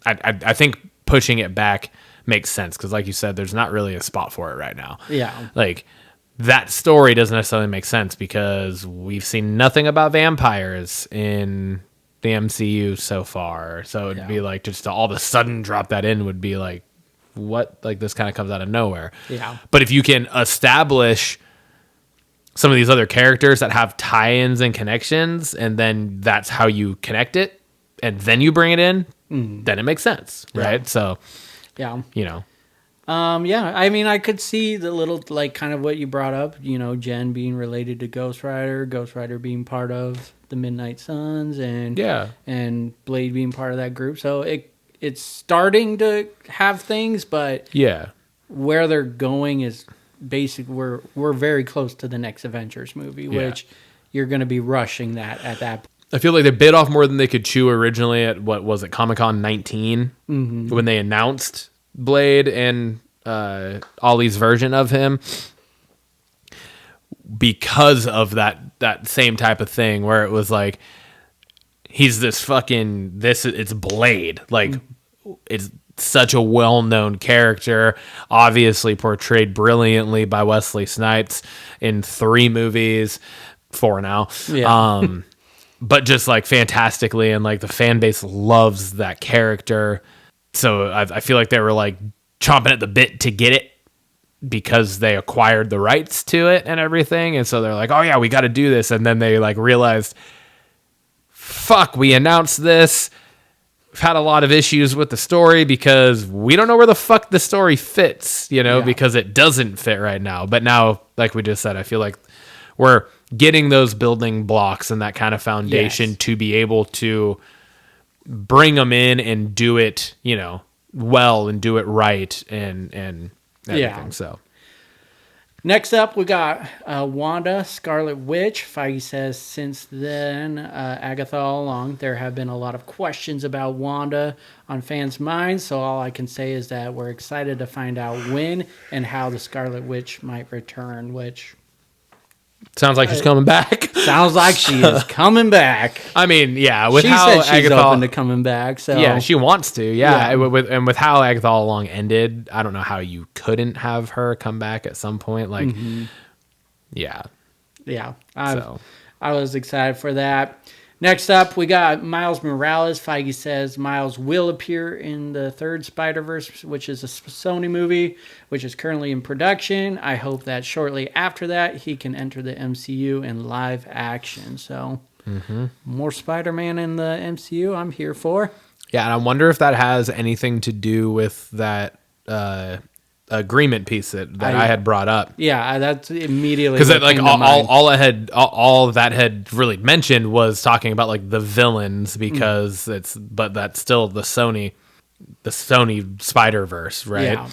I think pushing it back makes sense because, like you said, there's not really a spot for it right now. Yeah. That story doesn't necessarily make sense because we've seen nothing about vampires in the MCU so far. So it'd be just to all of a sudden drop that in would be what? This kind of comes out of nowhere. Yeah. But if you can establish some of these other characters that have tie-ins and connections, and then that's how you connect it, and then you bring it in, then it makes sense, right? Yeah. So, yeah, I mean, I could see the little kind of what you brought up, Jen being related to Ghost Rider being part of the Midnight Suns, and Blade being part of that group. So it's starting to have things, but yeah, where they're going is basically we're very close to the next Avengers movie, which you're going to be rushing that at that point. I feel like they bit off more than they could chew originally at, what was it, Comic-Con 19, when they announced Blade and Ollie's version of him, because of that same type of thing where it was like, he's this fucking, it's Blade. Like, it's such a well-known character, obviously portrayed brilliantly by Wesley Snipes in 3 movies, 4 now. Yeah. But just like fantastically, and like the fan base loves that character. So I feel like they were like chomping at the bit to get it because they acquired the rights to it and everything. And so they're like, oh yeah, we got to do this. And then they like realized, fuck, we announced this. We've had a lot of issues with the story because we don't know where the fuck the story fits, because it doesn't fit right now. But now, like we just said, I feel like we're getting those building blocks and that kind of foundation to be able to bring them in and do it, well and do it right and everything. So next up, we got Wanda, Scarlet Witch. Feige says since then, Agatha all along, there have been a lot of questions about Wanda on fans' minds. So all I can say is that we're excited to find out when and how the Scarlet Witch might return, which... sounds like she's coming back. Sounds like she is coming back. I mean, yeah, with she how said she's Agatha open to coming back. So yeah, she wants to. Yeah. With how Agatha all along ended, I don't know how you couldn't have her come back at some point. Like, yeah. I was excited for that. Next up, we got Miles Morales. Feige says Miles will appear in the third Spider-Verse, which is a Sony movie, which is currently in production. I hope that shortly after that, he can enter the MCU in live action. So, more Spider-Man in the MCU, I'm here for. Yeah, and I wonder if that has anything to do with that agreement piece that I had brought up. Yeah, that's immediately because like all that had really mentioned was talking about like the villains because but that's still the Sony Spider-Verse, right? Yeah.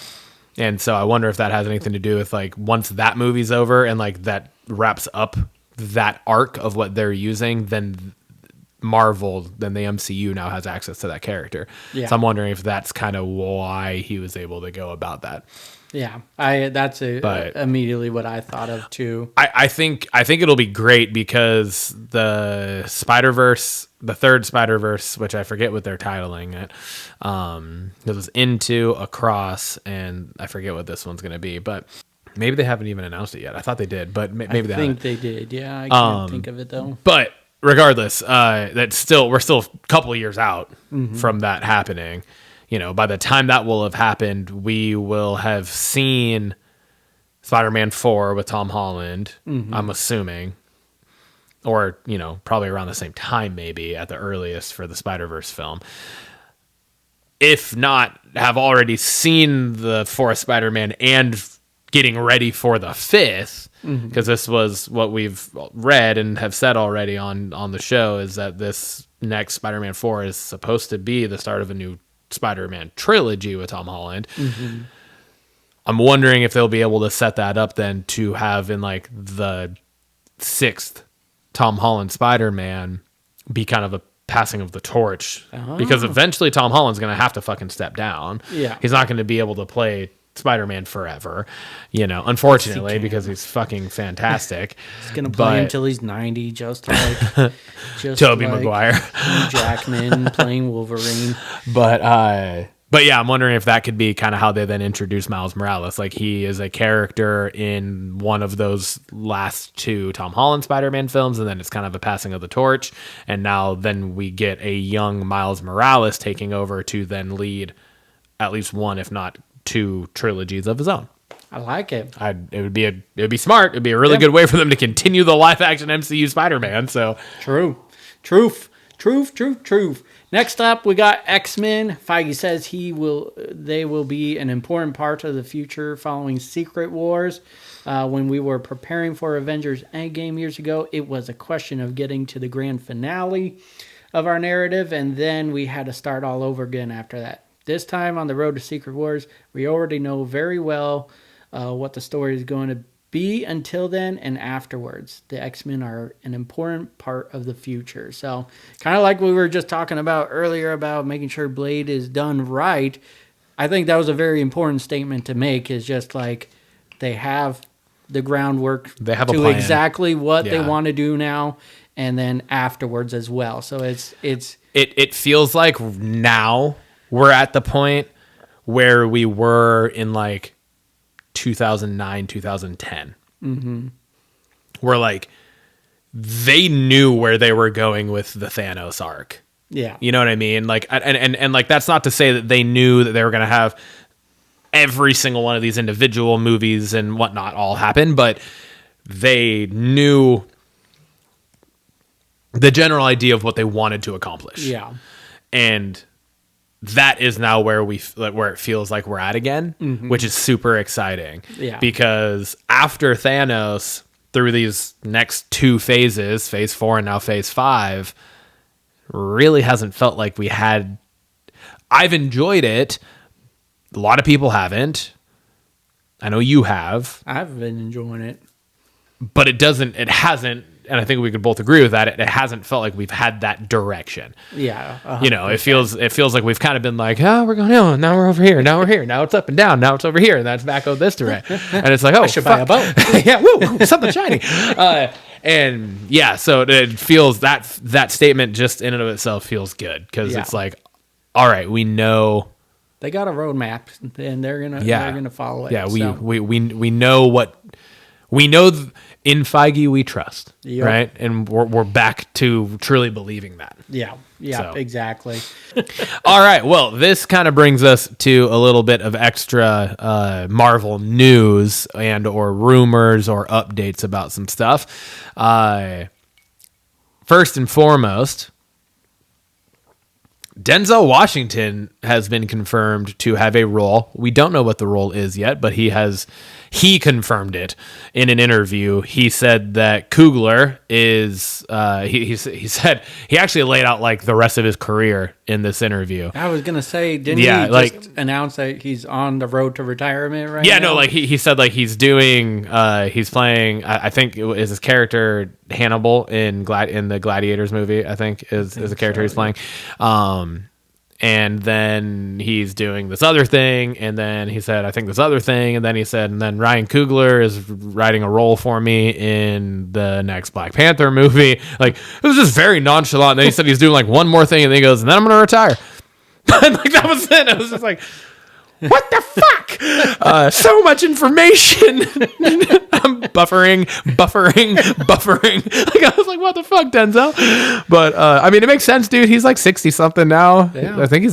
And so I wonder if that has anything to do with like once that movie's over and like that wraps up that arc of what they're using, then Marvel, then the MCU now has access to that character. Yeah. So I'm wondering if that's kind of why he was able to go about that. Yeah, that's immediately what I thought of too. I think it'll be great because the Spider-Verse, the third Spider-Verse, which I forget what they're titling it, it was Into, Across, and I forget what this one's going to be, but maybe they haven't even announced it yet. I thought they did, but maybe they haven't. I think they did. Yeah, I can't think of it though. But regardless, we're still a couple of years out from that happening. By the time that will have happened, we will have seen Spider-Man 4 with Tom Holland, I'm assuming. Or, probably around the same time, maybe, at the earliest for the Spider-Verse film. If not, have already seen the fourth Spider-Man and getting ready for the fifth, because this was what we've read and have said already on the show, is that this next Spider-Man 4 is supposed to be the start of a new Spider-Man trilogy with Tom Holland. I'm wondering if they'll be able to set that up then to have in like the sixth Tom Holland Spider-Man be kind of a passing of the torch, because eventually Tom Holland's going to have to fucking step down. Yeah. He's not going to be able to play Spider-Man forever, unfortunately, because he's fucking fantastic. He's going to play until he's 90, just like Tobey Maguire. Hugh Jackman playing Wolverine. But yeah, I'm wondering if that could be kind of how they then introduce Miles Morales. Like, he is a character in one of those last two Tom Holland Spider-Man films, and then it's kind of a passing of the torch. And now then we get a young Miles Morales taking over to then lead at least one, if not two, trilogies of his own. I like it. It would be smart. It'd be a really good way for them to continue the live action MCU Spider-Man. So Truth. Next up, we got X-Men. Feige says they will be an important part of the future following Secret Wars. When we were preparing for Avengers Endgame years ago, it was a question of getting to the grand finale of our narrative, and then we had to start all over again after that. This time on the road to Secret Wars, we already know very well what the story is going to be until then and afterwards. The X-Men are an important part of the future. So kind of like we were just talking about earlier about making sure Blade is done right. I think that was a very important statement to make, is just like they have the groundwork They have a to plan. exactly what they Yeah. want to do now and then afterwards as well. So It feels like now we're at the point where we were in like 2009, 2010. Mm-hmm. Where like they knew where they were going with the Thanos arc. yeah. You know what I mean? Like, and like, that's not to say that they knew that they were going to have every single one of these individual movies and whatnot all happen, but they knew the general idea of what they wanted to accomplish. Yeah. And that is now where where it feels like we're at again, which is super exciting. Yeah. Because after Thanos, through these next two phases, phase 4 and now phase 5, really hasn't felt like we had. I've enjoyed it. A lot of people haven't. I know you have, I've been enjoying it. but it hasn't, and I think we could both agree with that. It hasn't felt like we've had that direction. Yeah. You know, it feels like we've kind of been like, oh, we're going, oh, now we're over here, now we're here, now it's up and down, now it's over here, and that's back over this direction, and it's like, oh, I should buy a boat. yeah, woo, something shiny. And yeah, so it feels that statement just in and of itself feels good, because Yeah. it's like, all right, we know. They got a roadmap, and they're gonna follow it. Yeah, so. we know what we know. In Feige, we trust, Yep. right? And we're back to truly believing that. Yeah, So. exactly. All right. Well, this kind of brings us to a little bit of extra Marvel news and or rumors or updates about some stuff. First and foremost, Denzel Washington has been confirmed to have a role. We don't know what the role is yet, but he confirmed it in an interview. He said that Coogler is he said he actually laid out like the rest of his career in this interview. I was gonna say, didn't Yeah, he like- just announce that he's on the road to retirement right Yeah, now? no, like he said like he's doing he's playing I think it is his character Hannibal in the Gladiators movie, I think is the character he's playing. And then he's doing this other thing, and then he said, I think this other thing, and then he said, and then Ryan Coogler is writing a role for me in the next Black Panther movie. Like, it was just very nonchalant. And then he said he's doing like one more thing, and then he goes, and then I'm going to retire. And like, that was it. I was just like, what the fuck? So much information. I'm buffering. Like, I was like, what the fuck, Denzel? But I mean, it makes sense, dude. He's like 60 something now. Yeah. I think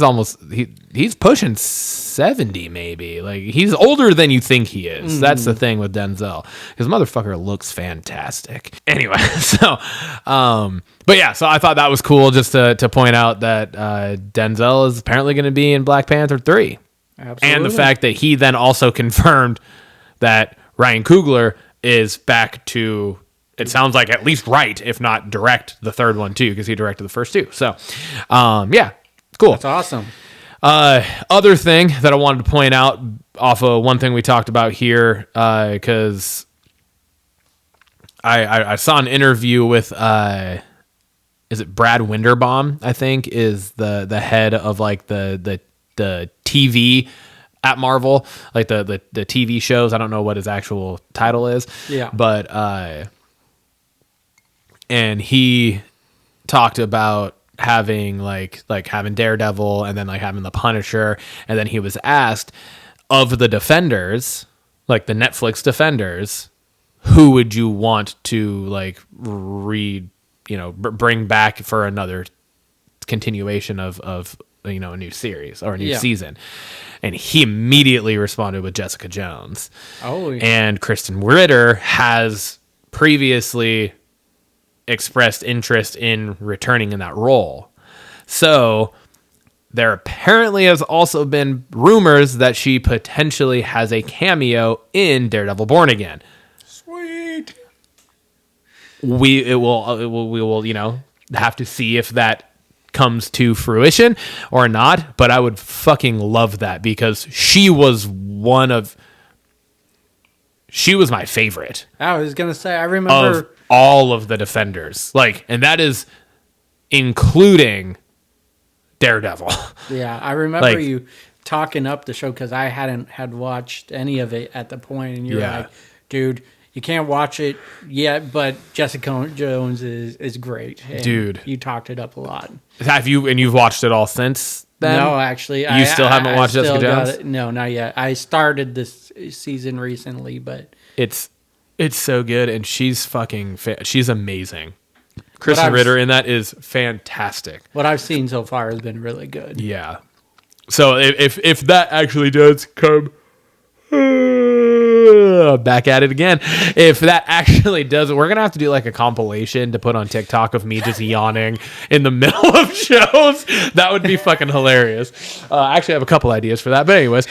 he's pushing 70 maybe. Like, he's older than you think he is. That's the thing with Denzel. His motherfucker looks fantastic. Anyway, so but yeah, so I thought that was cool just to point out that Denzel is apparently going to be in Black Panther 3. Absolutely. And the fact that he then also confirmed that Ryan Coogler is back to, it sounds like at least write, if not direct the third one too, because he directed the first two. So, yeah, cool. That's awesome. Other thing that I wanted to point out off of one thing we talked about here, because I saw an interview with, is it Brad Winderbaum, I think, is the head of like the TV at Marvel, like the TV shows. I don't know what his actual title is. Yeah. But and he talked about having like having Daredevil and then like having the Punisher, and then he was asked, of the Defenders, like the Netflix Defenders, who would you want to like bring back for another continuation of a new series or a new season? And he immediately responded with Jessica Jones. Oh, yeah. And Kristen Ritter has previously expressed interest in returning in that role. So there apparently has also been rumors that she potentially has a cameo in Daredevil Born Again. Sweet. We will have to see if that comes to fruition or not, but I would fucking love that, because she was one of she was my favorite I was gonna say I remember of all of the Defenders. Like, and that is including Daredevil. Yeah, I remember Like- you talking up the show because I hadn't had watched any of it at the point, and you're Yeah. like, dude, you can't watch it yet, but Jessica Jones is great. And Dude. you talked it up a lot. You've watched it all since then? No, actually, You still haven't watched Jessica Jones? No, not yet. I started this season recently, but It's so good, and she's she's amazing. Kristen I've- Ritter in that is fantastic. what I've seen so far has been really good. Yeah. So if that actually does come back at it again, if that actually does, we're gonna have to do like a compilation to put on TikTok of me just yawning in the middle of shows. That would be fucking hilarious. I actually have a couple ideas for that, but anyways,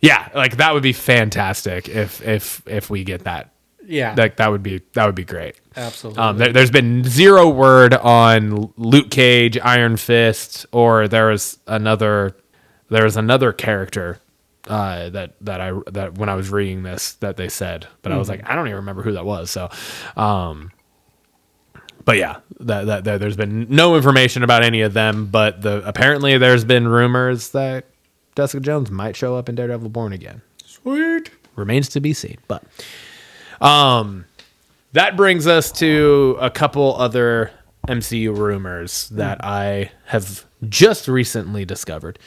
yeah, like that would be fantastic if we get that. Yeah, Like that would be great. absolutely. There's been zero word on Luke Cage, Iron Fist, or there was another character that when I was reading this that they said, but I was like, I don't even remember who that was. So, but yeah, that there's been no information about any of them. But apparently there's been rumors that Jessica Jones might show up in Daredevil Born Again. Sweet. Remains to be seen, but. That brings us to a couple other MCU rumors that I have just recently discovered.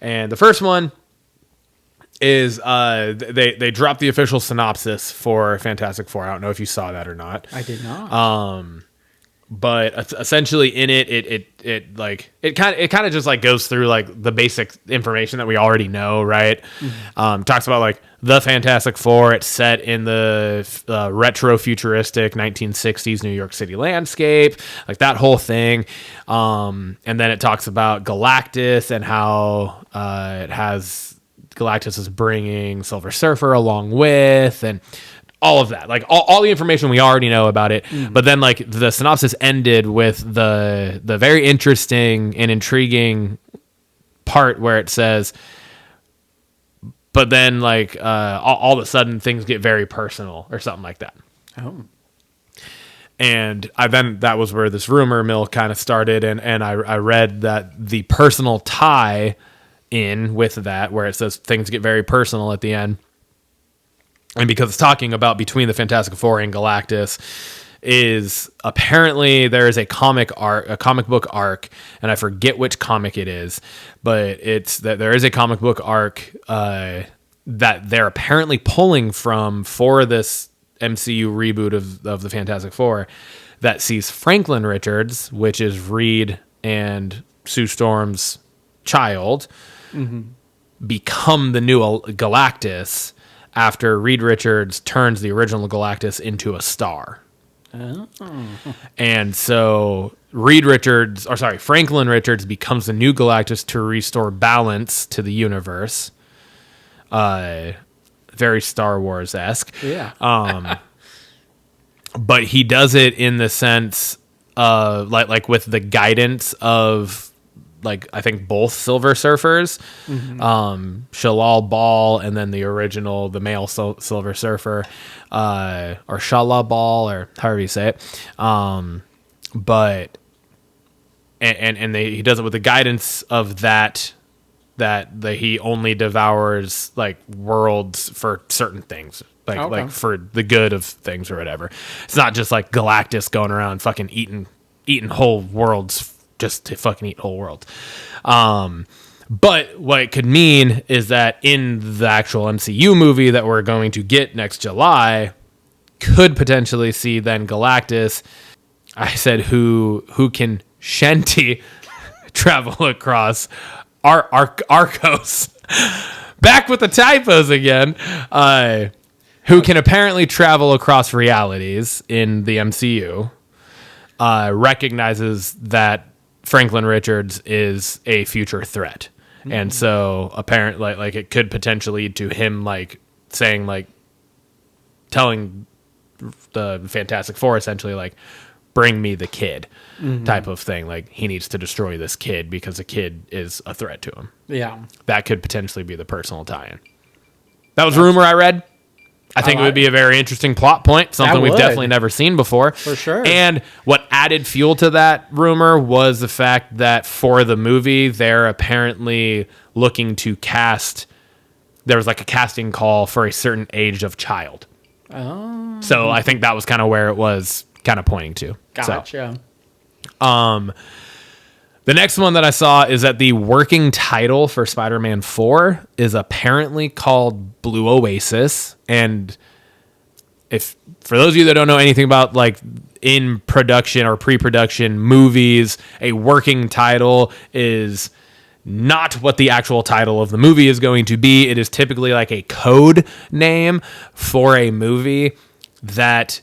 And the first one is they dropped the official synopsis for Fantastic Four. I don't know if you saw that or not. I did not. But essentially in it kind of just like goes through like the basic information that we already know, right? Talks about like the Fantastic Four. It's set in the retro futuristic 1960s New York City landscape, like that whole thing. And then it talks about Galactus and how it has Galactus is bringing Silver Surfer along with, and all of that, like all the information we already know about it. But then like the synopsis ended with the very interesting and intriguing part where it says, but then like all of a sudden things get very personal or something like that. Oh. And that was where this rumor mill kind of started. And I read that the personal tie in with that, where it says things get very personal at the end. And because it's talking about between the Fantastic Four and Galactus, is apparently there is a comic book arc, and I forget which comic it is, but it's that there is a comic book arc that they're apparently pulling from for this MCU reboot of the Fantastic Four that sees Franklin Richards, which is Reed and Sue Storm's child, become the new Galactus after Reed Richards turns the original Galactus into a star. Oh. And so Franklin Richards becomes the new Galactus to restore balance to the universe. Very Star Wars-esque. Yeah. But he does it in the sense of like with the guidance of like I think both Silver Surfers, Shalal Ball, and then the male Silver Surfer, or Shalal Ball, or however you say it. But he does it with the guidance of that he only devours like worlds for certain things. Like for the good of things or whatever. It's not just like Galactus going around fucking eating whole worlds just to fucking eat whole worlds. But what it could mean is that in the actual MCU movie that we're going to get next July, could potentially see then Galactus. I said who can Shanti travel across Arcos. Back with the typos again. Who can apparently travel across realities in the MCU, recognizes that Franklin Richards is a future threat. And so apparently like it could potentially lead to him like saying like telling the Fantastic Four essentially like bring me the kid type of thing. Like he needs to destroy this kid because the kid is a threat to him. Yeah. That could potentially be the personal tie-in. That was a rumor I read. I think it would be a very interesting plot point, something we've definitely never seen before. For sure. And what added fuel to that rumor was the fact that for the movie, they're apparently looking to cast, there was like a casting call for a certain age of child. Oh. So I think that was kind of where it was kind of pointing to. Gotcha. So, the next one that I saw is that the working title for Spider-Man 4 is apparently called Blue Oasis. And if for those of you that don't know anything about like in production or pre-production movies, a working title is not what the actual title of the movie is going to be. It is typically like a code name for a movie that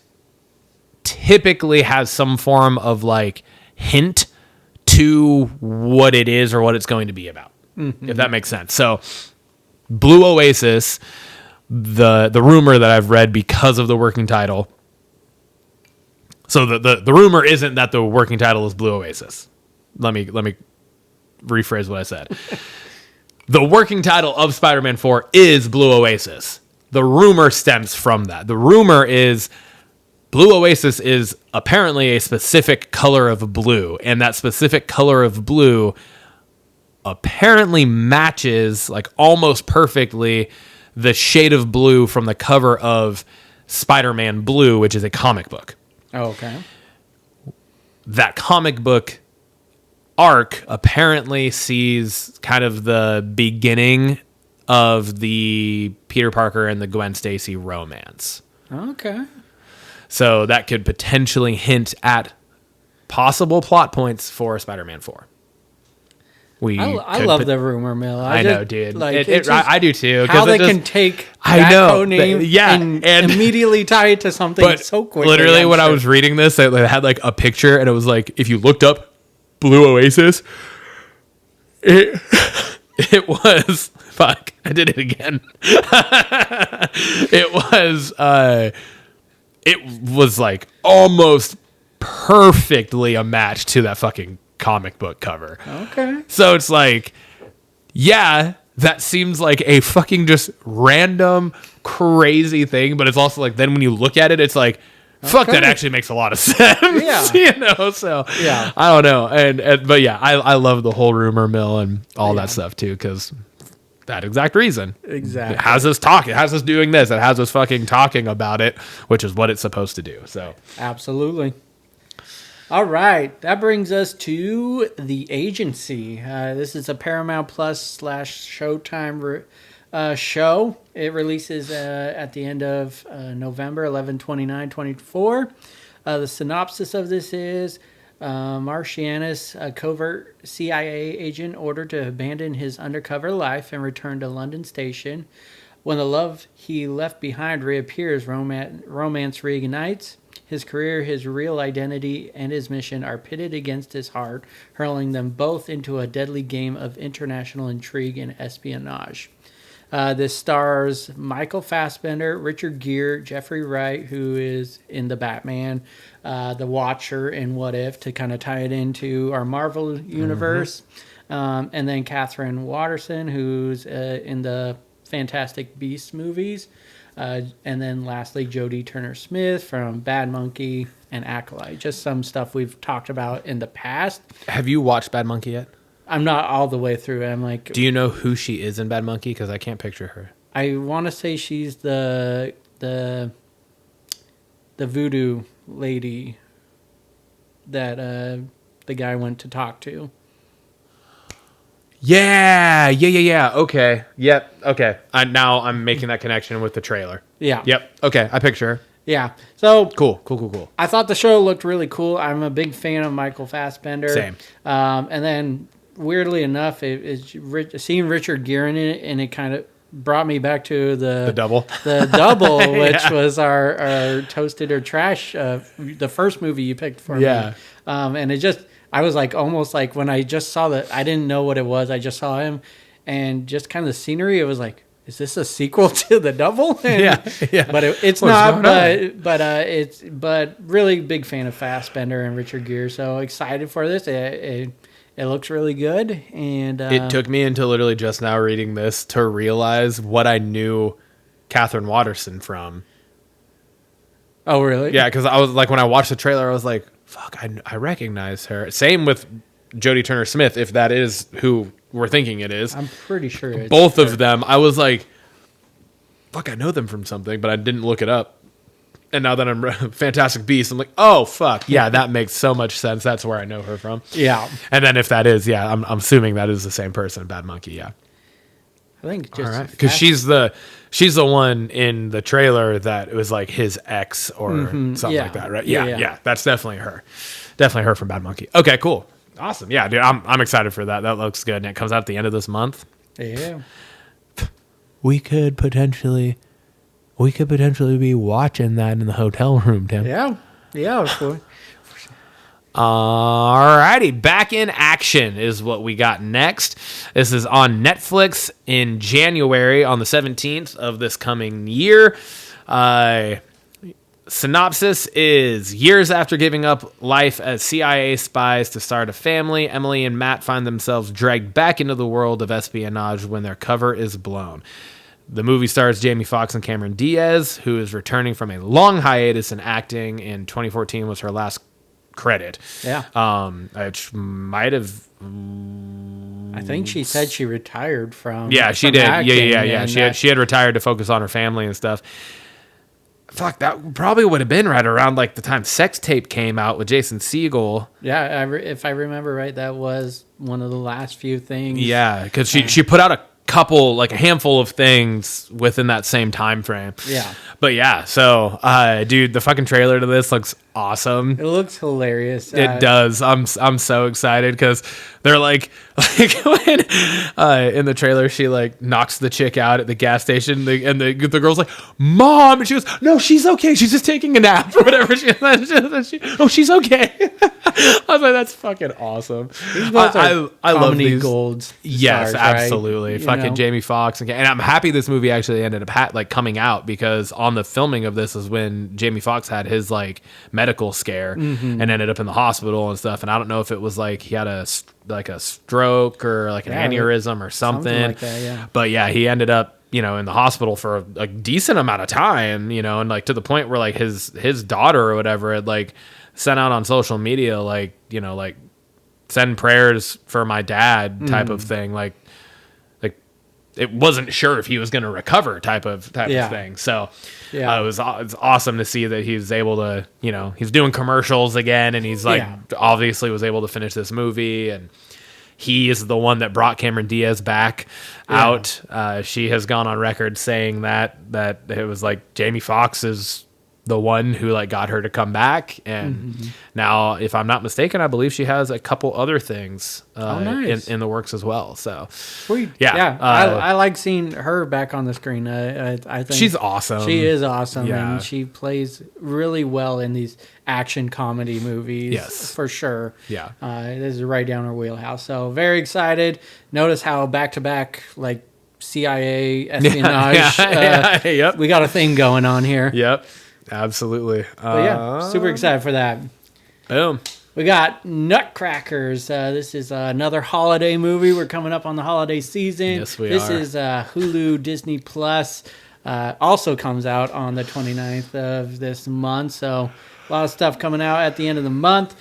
typically has some form of like hint to what it is or what it's going to be about, if that makes sense. So Blue Oasis, the rumor that I've read because of the working title. So the rumor isn't that the working title is Blue Oasis. Let me rephrase what I said. The working title of Spider-Man 4 is Blue Oasis. The rumor stems from that. The rumor is Blue Oasis is apparently a specific color of blue, and that specific color of blue apparently matches, like almost perfectly, the shade of blue from the cover of Spider-Man Blue, which is a comic book. Oh, okay. That comic book arc apparently sees kind of the beginning of the Peter Parker and the Gwen Stacy romance. Okay. So that could potentially hint at possible plot points for Spider-Man 4. I love the rumor mill. I know, dude. Like, I do too. How they can take that code name and immediately tie it to something so quickly. Literally, when I was reading this, it had like a picture, and it was like, if you looked up Blue Oasis, it was... Fuck, I did it again. It was like almost perfectly a match to that fucking comic book cover. Okay. So it's like, yeah, that seems like a fucking just random, crazy thing. But it's also like, then when you look at it, it's like, fuck, that actually makes a lot of sense. Yeah. You know, so yeah, I don't know. But yeah, I love the whole rumor mill and all that stuff too, because that exact reason. Exactly. It has us talking. It has us doing this. It has us fucking talking about it, which is what it's supposed to do. So absolutely. All right. That brings us to The Agency. This is a Paramount Plus / Showtime show. It releases at the end of November 11/29/24. The synopsis of this is Marcianus, a covert CIA agent, ordered to abandon his undercover life and return to London Station. When the love he left behind reappears, romance reignites. His career, his real identity, and his mission are pitted against his heart, hurling them both into a deadly game of international intrigue and espionage. This stars Michael Fassbender, Richard Gere, Jeffrey Wright, who is in The Batman, The Watcher, and What If, to kind of tie it into our Marvel universe. And then Catherine Watterson, who's in the Fantastic Beasts movies. And then lastly, Jodie Turner-Smith from Bad Monkey and Acolyte. Just some stuff we've talked about in the past. Have you watched Bad Monkey yet? I'm not all the way through. I'm like... Do you know who she is in Bad Monkey? Because I can't picture her. I want to say she's the voodoo lady that the guy went to talk to. Yeah. Okay. Yep. Okay. I'm making that connection with the trailer. Yeah. Yep. Okay. I picture her. Yeah. So cool. I thought the show looked really cool. I'm a big fan of Michael Fassbender. Same. And then weirdly enough, seeing Richard Gere in it, and it kind of brought me back to the double, which was our Toasted or Trash, the first movie you picked for me. And it just, I was like, almost like when I just saw that, I didn't know what it was. I just saw him and just kind of the scenery. It was like, is this a sequel to The Double? And, but it's not. But really big fan of Fassbender and Richard Gere. So excited for this. It looks really good. And it took me until literally just now reading this to realize what I knew Catherine Watterson from. Oh, really? Yeah, because I was like, when I watched the trailer, I was like, fuck, I recognize her. Same with Jodie Turner-Smith, if that is who we're thinking it is. I'm pretty sure it's both her. of them. I was like, fuck, I know them from something, but I didn't look it up. And now that I'm Fantastic Beasts, I'm like, oh, fuck. Yeah, that makes so much sense. That's where I know her from. Yeah. And then if that is, yeah, I'm assuming that is the same person, Bad Monkey, yeah. I think just... All right. Because she's the one in the trailer that it was like his ex or something like that, right? Yeah. That's definitely her. Definitely her from Bad Monkey. Okay, cool. Awesome. Yeah, dude, I'm excited for that. That looks good. And it comes out at the end of this month. Yeah. We could potentially be watching that in the hotel room, Tim. Yeah. Yeah, of course. Alrighty, Back in Action is what we got next. This is on Netflix in January on the 17th of this coming year. Synopsis is: years after giving up life as CIA spies to start a family, Emily and Matt find themselves dragged back into the world of espionage when their cover is blown. The movie stars Jamie Foxx and Cameron Diaz, who is returning from a long hiatus in acting. In 2014 was her last credit. Yeah. Which might have... I think she said she retired from... Yeah, she from did. acting, Yeah. She had retired to focus on her family and stuff. Fuck, that probably would have been right around like the time Sex Tape came out with Jason Segel. Yeah, if I remember right, that was one of the last few things. Yeah, because she put out a handful of things within that same time frame. Yeah. But yeah, so dude, the fucking trailer to this looks awesome. It looks hilarious. It does. I'm so excited because they're like when in the trailer she like knocks the chick out at the gas station and the girl's like, "Mom," and she goes, "No, she's okay. She's just taking a nap," or whatever. She's okay. I was like, that's fucking awesome. I love these golds. Yes, stars, absolutely. Right? Fucking Jamie Foxx and I'm happy this movie actually ended up coming out, because on the filming of this is when Jamie Foxx had his like medical scare and ended up in the hospital and stuff. And I don't know if it was like he had a stroke or like an aneurysm or something like that, yeah. But yeah, he ended up in the hospital for a decent amount of time, and like to the point where like his daughter or whatever had like sent out on social media like send prayers for my dad type of thing, like it wasn't sure if he was going to recover type of thing. So it's awesome to see that he's able to, he's doing commercials again, and he's like obviously was able to finish this movie, and he is the one that brought Cameron Diaz back out. She has gone on record saying that it was like Jamie Foxx is the one who like got her to come back, and now, if I'm not mistaken, I believe she has a couple other things nice. in the works as well. So sweet. Yeah. I like seeing her back on the screen. I think she's awesome. She is awesome, Yeah. and she plays really well in these action comedy movies. Yes. For sure. Yeah. This is right down her wheelhouse. So very excited. Notice how back to back like CIA espionage. Yep. We got a thing going on here. Yep. Absolutely. But super excited for that. Boom. We got Nutcrackers. This is another holiday movie. We're coming up on the holiday season. Yes, we This are. is Hulu Disney Plus. Also comes out on the 29th of this month. So a lot of stuff coming out at the end of the month.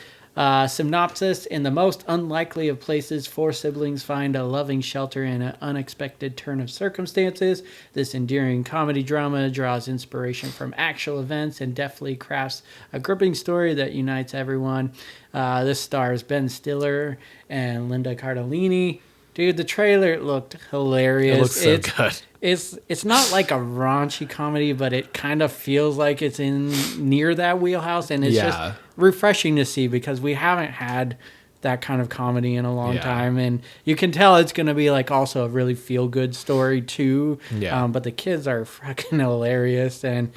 Synopsis: in the most unlikely of places, four siblings find a loving shelter in an unexpected turn of circumstances. This endearing comedy drama draws inspiration from actual events and deftly crafts a gripping story that unites everyone. This stars Ben Stiller and Linda Cardellini. Dude, the trailer looked hilarious. It looks so good. It's not like a raunchy comedy, but it kind of feels like it's in near that wheelhouse, and it's just refreshing to see, because we haven't had that kind of comedy in a long time, and you can tell it's going to be like also a really feel good story too. But the kids are fucking hilarious, and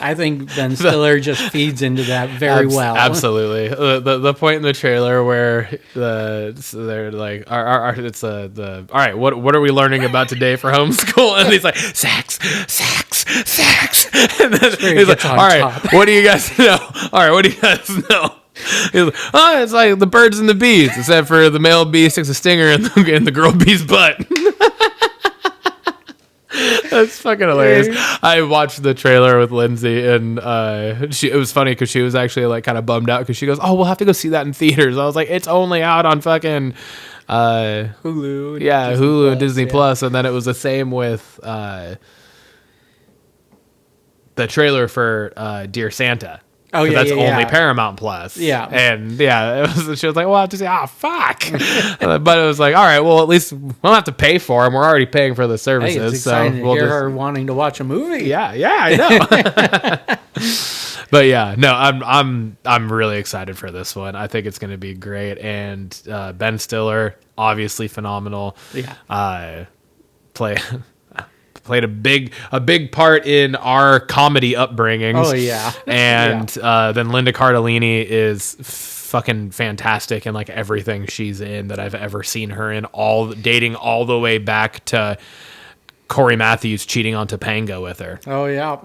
I think Ben Stiller just feeds into that very well. Absolutely. The point in the trailer where they're like, all right, what are we learning about today for homeschool? And he's like, sex. And then he's like, all right, what do you guys know? All right, what do you guys know? He's like, it's like the birds and the bees, except for the male bee sticks a stinger in the girl bee's butt. That's fucking hilarious. I watched the trailer with Lindsay, and it was funny because she was actually like kind of bummed out because she goes, "Oh, we'll have to go see that in theaters." I was like, "It's only out on fucking Hulu. yeah, Hulu and Disney Plus." And then it was the same with the trailer for Dear Santa. Oh yeah, that's only Paramount Plus. Yeah, and yeah, she was like, "Well, I have to say, fuck." But it was like, all right, well, at least we don't have to pay for them. We're already paying for the services. Hey, it's exciting so to hear her wanting to watch a movie. Yeah, I know. But yeah, no, I'm really excited for this one. I think it's going to be great, and Ben Stiller, obviously phenomenal. Yeah, Played a big part in our comedy upbringings. Oh yeah, and then Linda Cardellini is fucking fantastic in like everything she's in that I've ever seen her in. Dating all the way back to Corey Matthews cheating on Topanga with her. Oh yeah.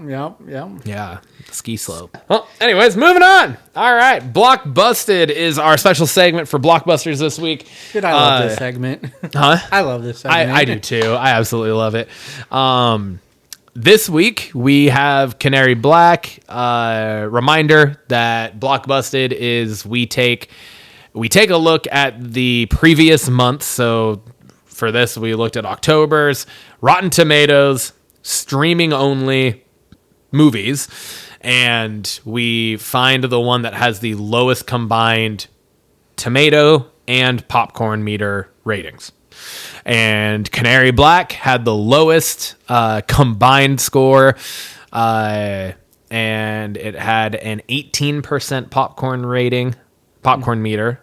Yeah, ski slope. Well, anyways, moving on. All right, Blockbusted is our special segment for Blockbusters this week. Dude, I love this segment. Huh? I love this segment. I do too. I absolutely love it. This week we have Canary Black. Reminder that Blockbusted is we take a look at the previous month. So for this, we looked at October's Rotten Tomatoes streaming only movies, and we find the one that has the lowest combined tomato and popcorn meter ratings. And Canary Black had the lowest combined score, and it had an 18% popcorn meter.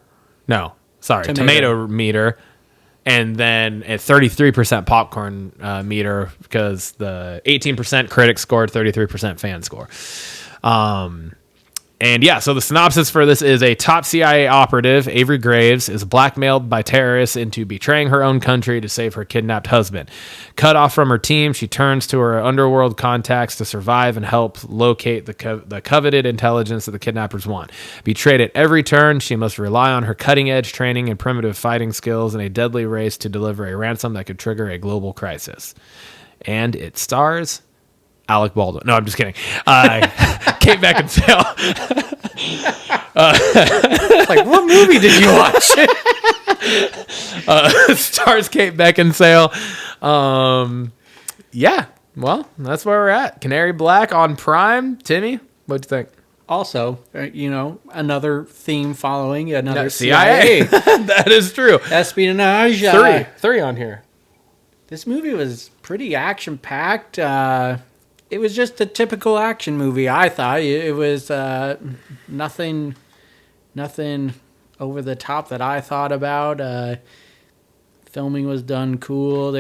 No, sorry, tomato meter. And then a 33% popcorn meter because the 18% critic scored, 33% fan score. And yeah, so the synopsis for this is a top CIA operative, Avery Graves, is blackmailed by terrorists into betraying her own country to save her kidnapped husband. Cut off from her team, she turns to her underworld contacts to survive and help locate the coveted intelligence that the kidnappers want. Betrayed at every turn, she must rely on her cutting-edge training and primitive fighting skills in a deadly race to deliver a ransom that could trigger a global crisis. And it stars Alec Baldwin. No, I'm just kidding. Kate Beckinsale. Like, what movie did you watch? Stars Kate Beckinsale. Yeah, well, that's where we're at. Canary Black on Prime. Timmy, what'd you think? Also, another theme following another CIA. That is true. Espionage. Three on here. This movie was pretty action-packed. It was just a typical action movie, I thought. It was nothing over the top that I thought about. Filming was done cool.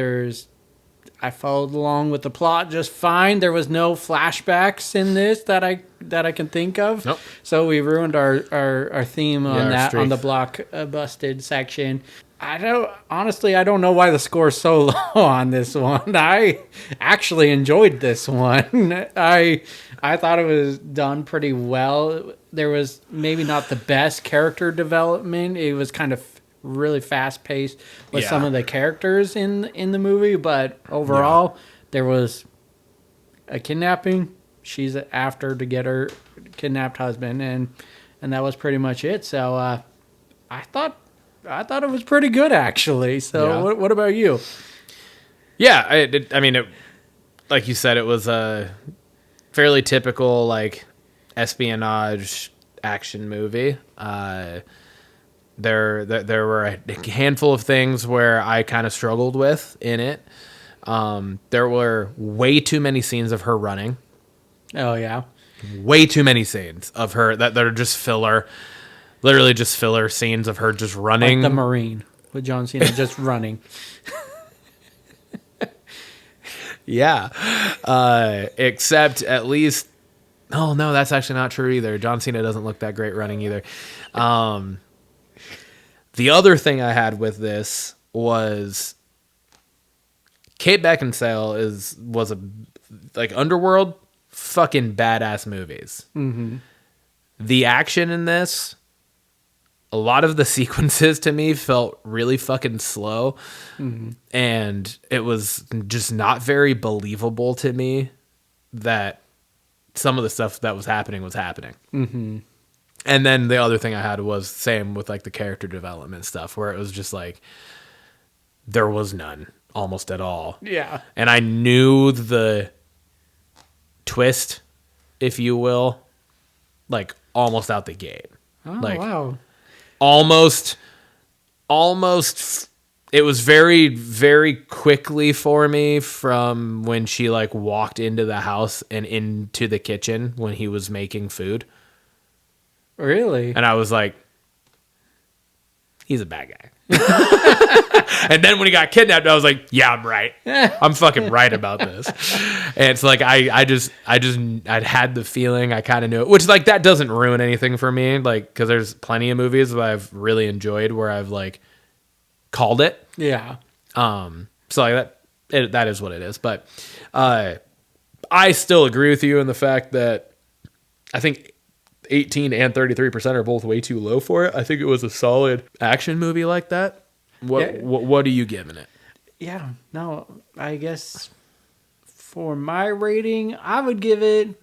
I followed along with the plot just fine. There was no flashbacks in this that I can think of. Nope. So we ruined our theme on that streak. on the Blockbusted section. I don't know why the score's so low on this one. I actually enjoyed this one. I thought it was done pretty well. There was maybe not the best character development. It was kind of really fast paced with some of the characters in the movie, but overall there was a kidnapping. She's after to get her kidnapped husband, and that was pretty much it. So I thought it was pretty good, actually. So what about you? Yeah, I mean, like you said, it was a fairly typical like espionage action movie. There were a handful of things where I kind of struggled with in it. There were way too many scenes of her running. Oh yeah, way too many scenes of her that are just filler. Literally just filler scenes of her just running. Like the Marine with John Cena just running. Yeah. Except at least... Oh, no, that's actually not true either. John Cena doesn't look that great running either. The other thing I had with this was... Kate Beckinsale was like Underworld, fucking badass movies. Mm-hmm. The action in this... a lot of the sequences to me felt really fucking slow. And it was just not very believable to me that some of the stuff that was happening. And then the other thing I had was same with like the character development stuff, where it was just like there was none almost at all. Yeah. And I knew the twist, if you will, like almost out the gate. Oh, like wow. almost it was very, very quickly for me from when she like walked into the house and into the kitchen when he was making food. Really? And I was like, he's a bad guy. And then when he got kidnapped, I was like, yeah, I'm right. I'm fucking right about this. And it's like, I'd had the feeling, I kind of knew it, which like that doesn't ruin anything for me. Like, cause there's plenty of movies that I've really enjoyed where I've like called it. Yeah. So like that is what it is. But, I still agree with you in the fact that I think 18 and 33% are both way too low for it. I think it was a solid action movie like that. What are you giving it? Yeah, no, I guess for my rating, I would give it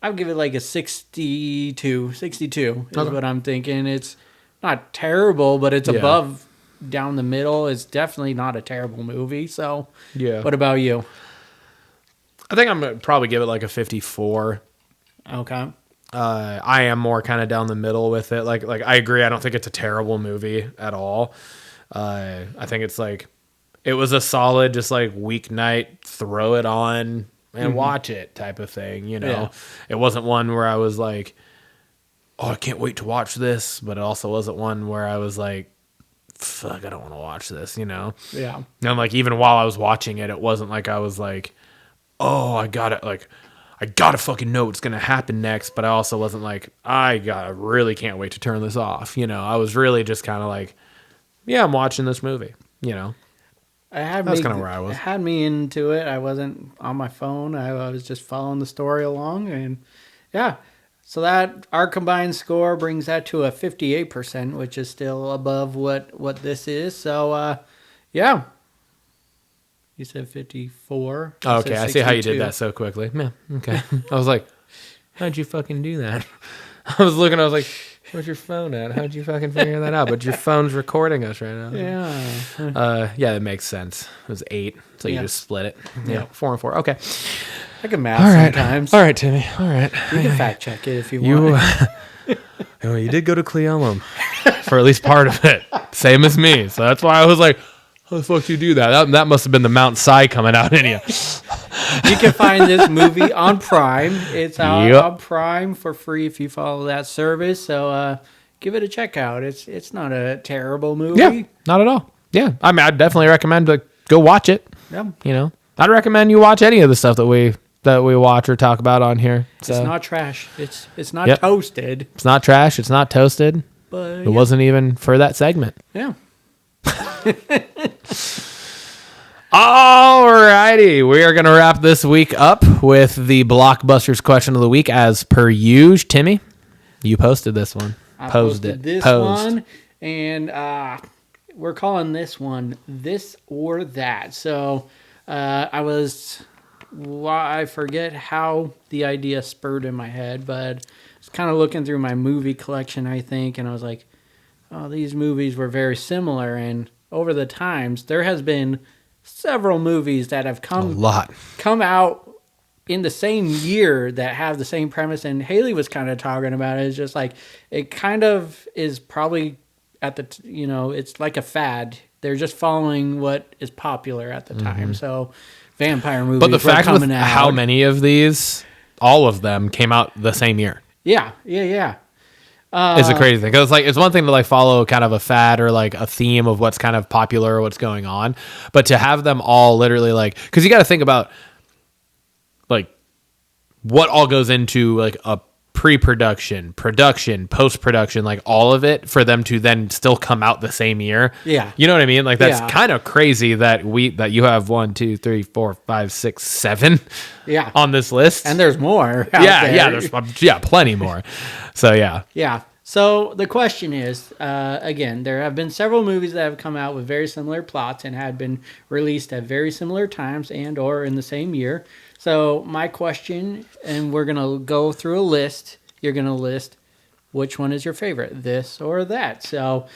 like a 62 is what I'm thinking. It's not terrible, but it's above down the middle. It's definitely not a terrible movie. So Yeah. What about you? I think I'm going to probably give it like a 54. Okay. I am more kind of down the middle with it. Like I agree. I don't think it's a terrible movie at all. I think it's like, it was a solid, just like weeknight, throw it on and watch it type of thing. You know, Yeah. It wasn't one where I was like, oh, I can't wait to watch this. But it also wasn't one where I was like, fuck, I don't want to watch this, you know? Yeah. And like, even while I was watching it, it wasn't like I was like, oh, I gotta fucking know what's gonna happen next, but I also wasn't like, I really can't wait to turn this off. You know, I was really just kind of like, yeah, I'm watching this movie. You know, that's kind of where I was. It had me into it. I wasn't on my phone. I was just following the story along, and yeah. So that our combined score brings that to a 58%, which is still above what this is. So yeah. You said 54. Oh, okay, I see how you did that so quickly. Yeah, okay. I was like, how'd you fucking do that? I was looking, I was like, where's your phone at? How'd you fucking figure that out? But your phone's recording us right now. Yeah. Yeah, that makes sense. It was 8, so you just split it. Yeah, 4 and 4. Okay. I can math sometimes. All right, Timmy. All right. You can fact check it if you want. You did go to Cleellum for at least part of it. Same as me. So that's why I was like, how the fuck do you do that? That must have been the Mount Si coming out in you. You can find this movie on Prime. It's out on Prime for free if you follow that service. So give it a check out. It's not a terrible movie. Yeah, not at all. Yeah, I mean, I'd definitely recommend to go watch it. Yeah. You know, I'd recommend you watch any of the stuff that we watch or talk about on here. So. It's not trash. It's not toasted. It's not trash. It's not toasted. But it wasn't even for that segment. Yeah. Alrighty, we are going to wrap this week up with the Blockbusters question of the week as per usual. Timmy, you posted this one. I posted this one, and we're calling this one This or That. So I forget how the idea spurred in my head, but I was kind of looking through my movie collection, I think, and I was like, oh, these movies were very similar, and over the times, there has been several movies that have come out in the same year that have the same premise, and Haley was kind of talking about it. It's just like, it kind of is probably at the, it's like a fad. They're just following what is popular at the time. So vampire movies. But the fact with out. how many of these, all of them came out the same year. Yeah. It's a crazy thing because it's one thing to follow kind of a fad or like a theme of what's kind of popular or what's going on, but to have them all literally because you got to think about what all goes into a pre-production, production, post-production, all of it for them to then still come out the same year. Yeah, you know what I mean. That's kind of crazy that you have 1, 2, 3, 4, 5, 6, 7. Yeah, on this list, and there's more. There's plenty more. So yeah. So the question is, again, there have been several movies that have come out with very similar plots and had been released at very similar times and or in the same year. So my question, and we're going to go through a list. You're going to list which one is your favorite, this or that. So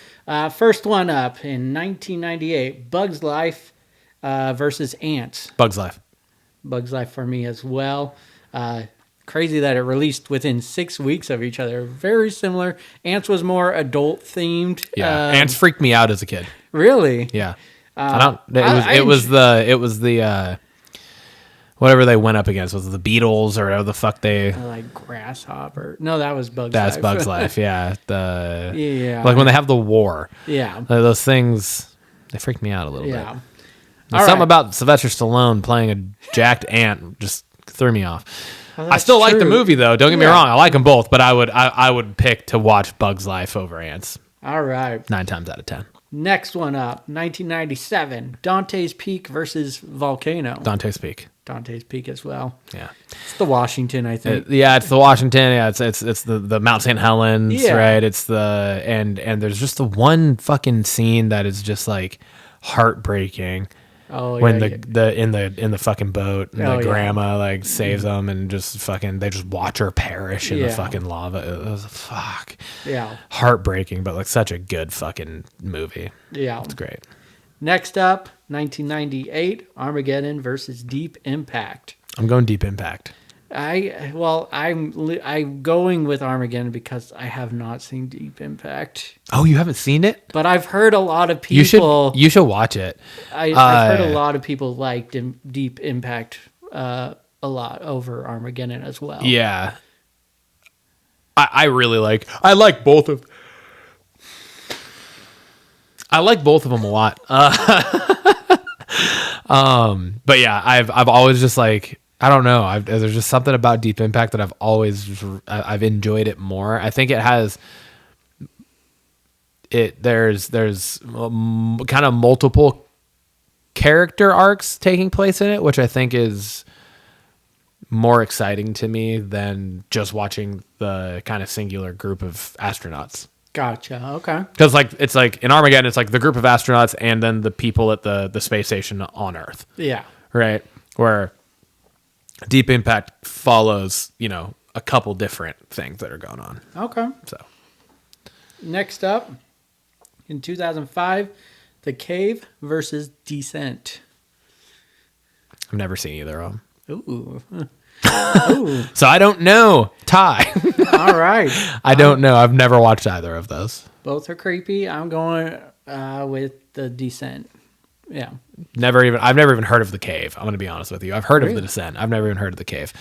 first one up in 1998, Bugs Life versus Ants. Bugs Life. Bugs Life for me as well. Crazy that it released within 6 weeks of each other. Very similar. Ants was more adult themed. Yeah, Ants freaked me out as a kid. Really? Yeah, I don't. It was the whatever they went up against, was it the Beatles or whatever the fuck they like Grasshopper. No, that was Bugs That's Life. Bugs Life. Yeah, yeah. like when they have the war. Yeah. Those things, they freaked me out a little bit. Yeah. There's something about Sylvester Stallone playing a jacked ant just threw me off. Well, I still like the true. movie though. Don't get me wrong. I like them both, but I would pick to watch Bugs Life over Ants All right. 9 times out of 10. Next one up, 1997, Dante's Peak versus Volcano. Dante's Peak. Dante's Peak as well. Yeah. It's the Washington, I think. It's the Washington. Yeah, it's the Mount St. Helens, Yeah. right? It's the and there's just the one fucking scene that is just like heartbreaking. Oh, When yeah. in the fucking boat, and Oh, the yeah. grandma like saves them, and just fucking they just watch her perish in the Yeah. fucking lava. It was fuck Yeah. heartbreaking, but like such a good fucking movie. Yeah. It's great. Next up, 1998, Armageddon versus Deep Impact. I'm going Deep Impact. I'm going with Armageddon because I have not seen Deep Impact, Oh, you haven't seen it? but I've heard a lot of people. You should watch it. I've heard a lot of people like Deep Impact a lot over Armageddon as well. Yeah. I really like. I like both of them a lot. But yeah, I've always just like, I don't know. There's just something about Deep Impact that I've enjoyed it more. I think it has there's kind of multiple character arcs taking place in it, which I think is more exciting to me than just watching the kind of singular group of astronauts. Gotcha. Okay. Because it's like in Armageddon, it's like the group of astronauts and then the people at the space station on Earth. Yeah. Right. Where Deep Impact follows, a couple different things that are going on. Okay. So Next up, in 2005, The Cave versus Descent. I've never seen either of them. Ooh. So I don't know. Ty. All right. I don't know. I've never watched either of those. Both are creepy. I'm going with The Descent. Yeah. I've never even heard of The Cave. I'm going to be honest with you. I've heard of The Descent. I've never even heard of The Cave.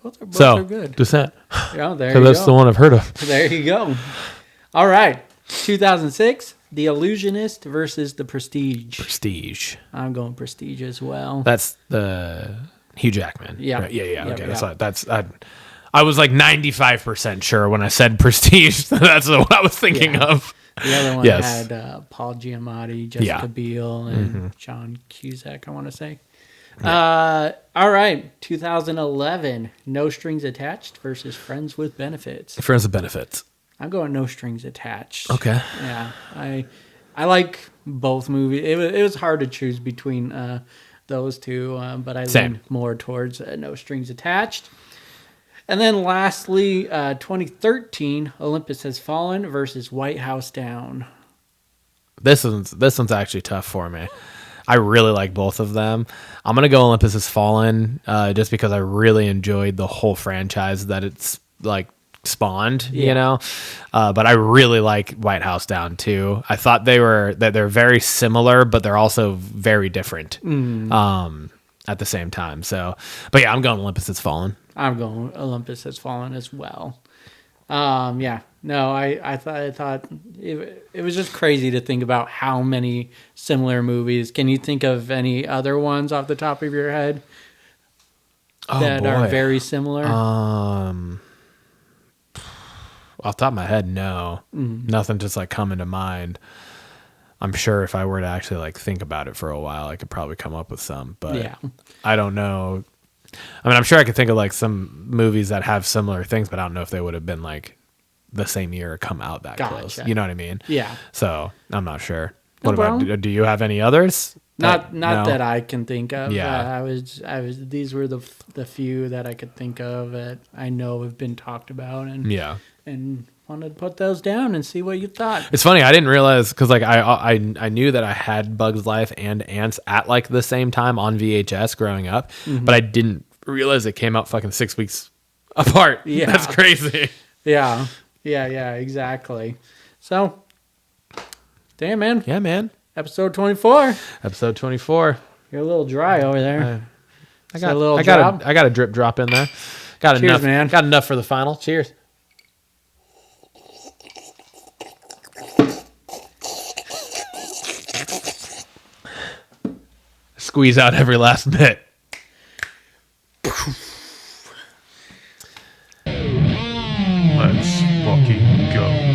Both are good. Descent. Yeah, there So you that's go. the one I've heard of. There you go. All right. 2006, The Illusionist versus The Prestige. Prestige. I'm going Prestige as well. That's the Hugh Jackman. Yeah. Right? Yeah. Yep, Okay. yeah. I was like 95% sure when I said Prestige. That's what I was thinking of. The other one Yes. had Paul Giamatti, Jessica Biel, and John Cusack, I want to say. All right. 2011, No Strings Attached versus Friends with Benefits. Friends with Benefits. I'm going No Strings Attached. Okay. Yeah. I like both movies. It was hard to choose between those two, but I leaned more towards No Strings Attached. And then lastly, 2013, Olympus Has Fallen versus White House Down. This one's actually tough for me. I really like both of them. I'm gonna go Olympus Has Fallen, just because I really enjoyed the whole franchise that it's like spawned, But I really like White House Down too. I thought they're very similar, but they're also very different. At the same time. So, but yeah, I'm going Olympus Has Fallen. I'm going Olympus Has Fallen as well. Yeah. No, I thought it was just crazy to think about how many similar movies. Can you think of any other ones off the top of your head that are very similar? Off the top of my head, no. Nothing just like coming to mind. I'm sure if I were to actually like think about it for a while, I could probably come up with some, but Yeah. I don't know. I mean, I'm sure I could think of like some movies that have similar things, but I don't know if they would have been like the same year or come out that close. Gotcha. You know what I mean? Yeah. So I'm not sure. No What about, problem. do you have any others? Not No? that I can think of. Yeah. I was. These were the few that I could think of that I know have been talked about, and Yeah. and wanted to put those down and see what you thought. It's funny. I didn't realize because like I knew that I had Bugs Life and Ants at like the same time on VHS growing up, but I didn't realize it came out fucking 6 weeks apart. Yeah. That's crazy. Yeah, exactly. So, damn man, Yeah, man. episode 24. Episode 24. You're a little dry over there. I a little drop? got a drip drop in there. Got Cheers, enough, man. Got enough for the final. Cheers. Squeeze out every last bit. Let's fucking go.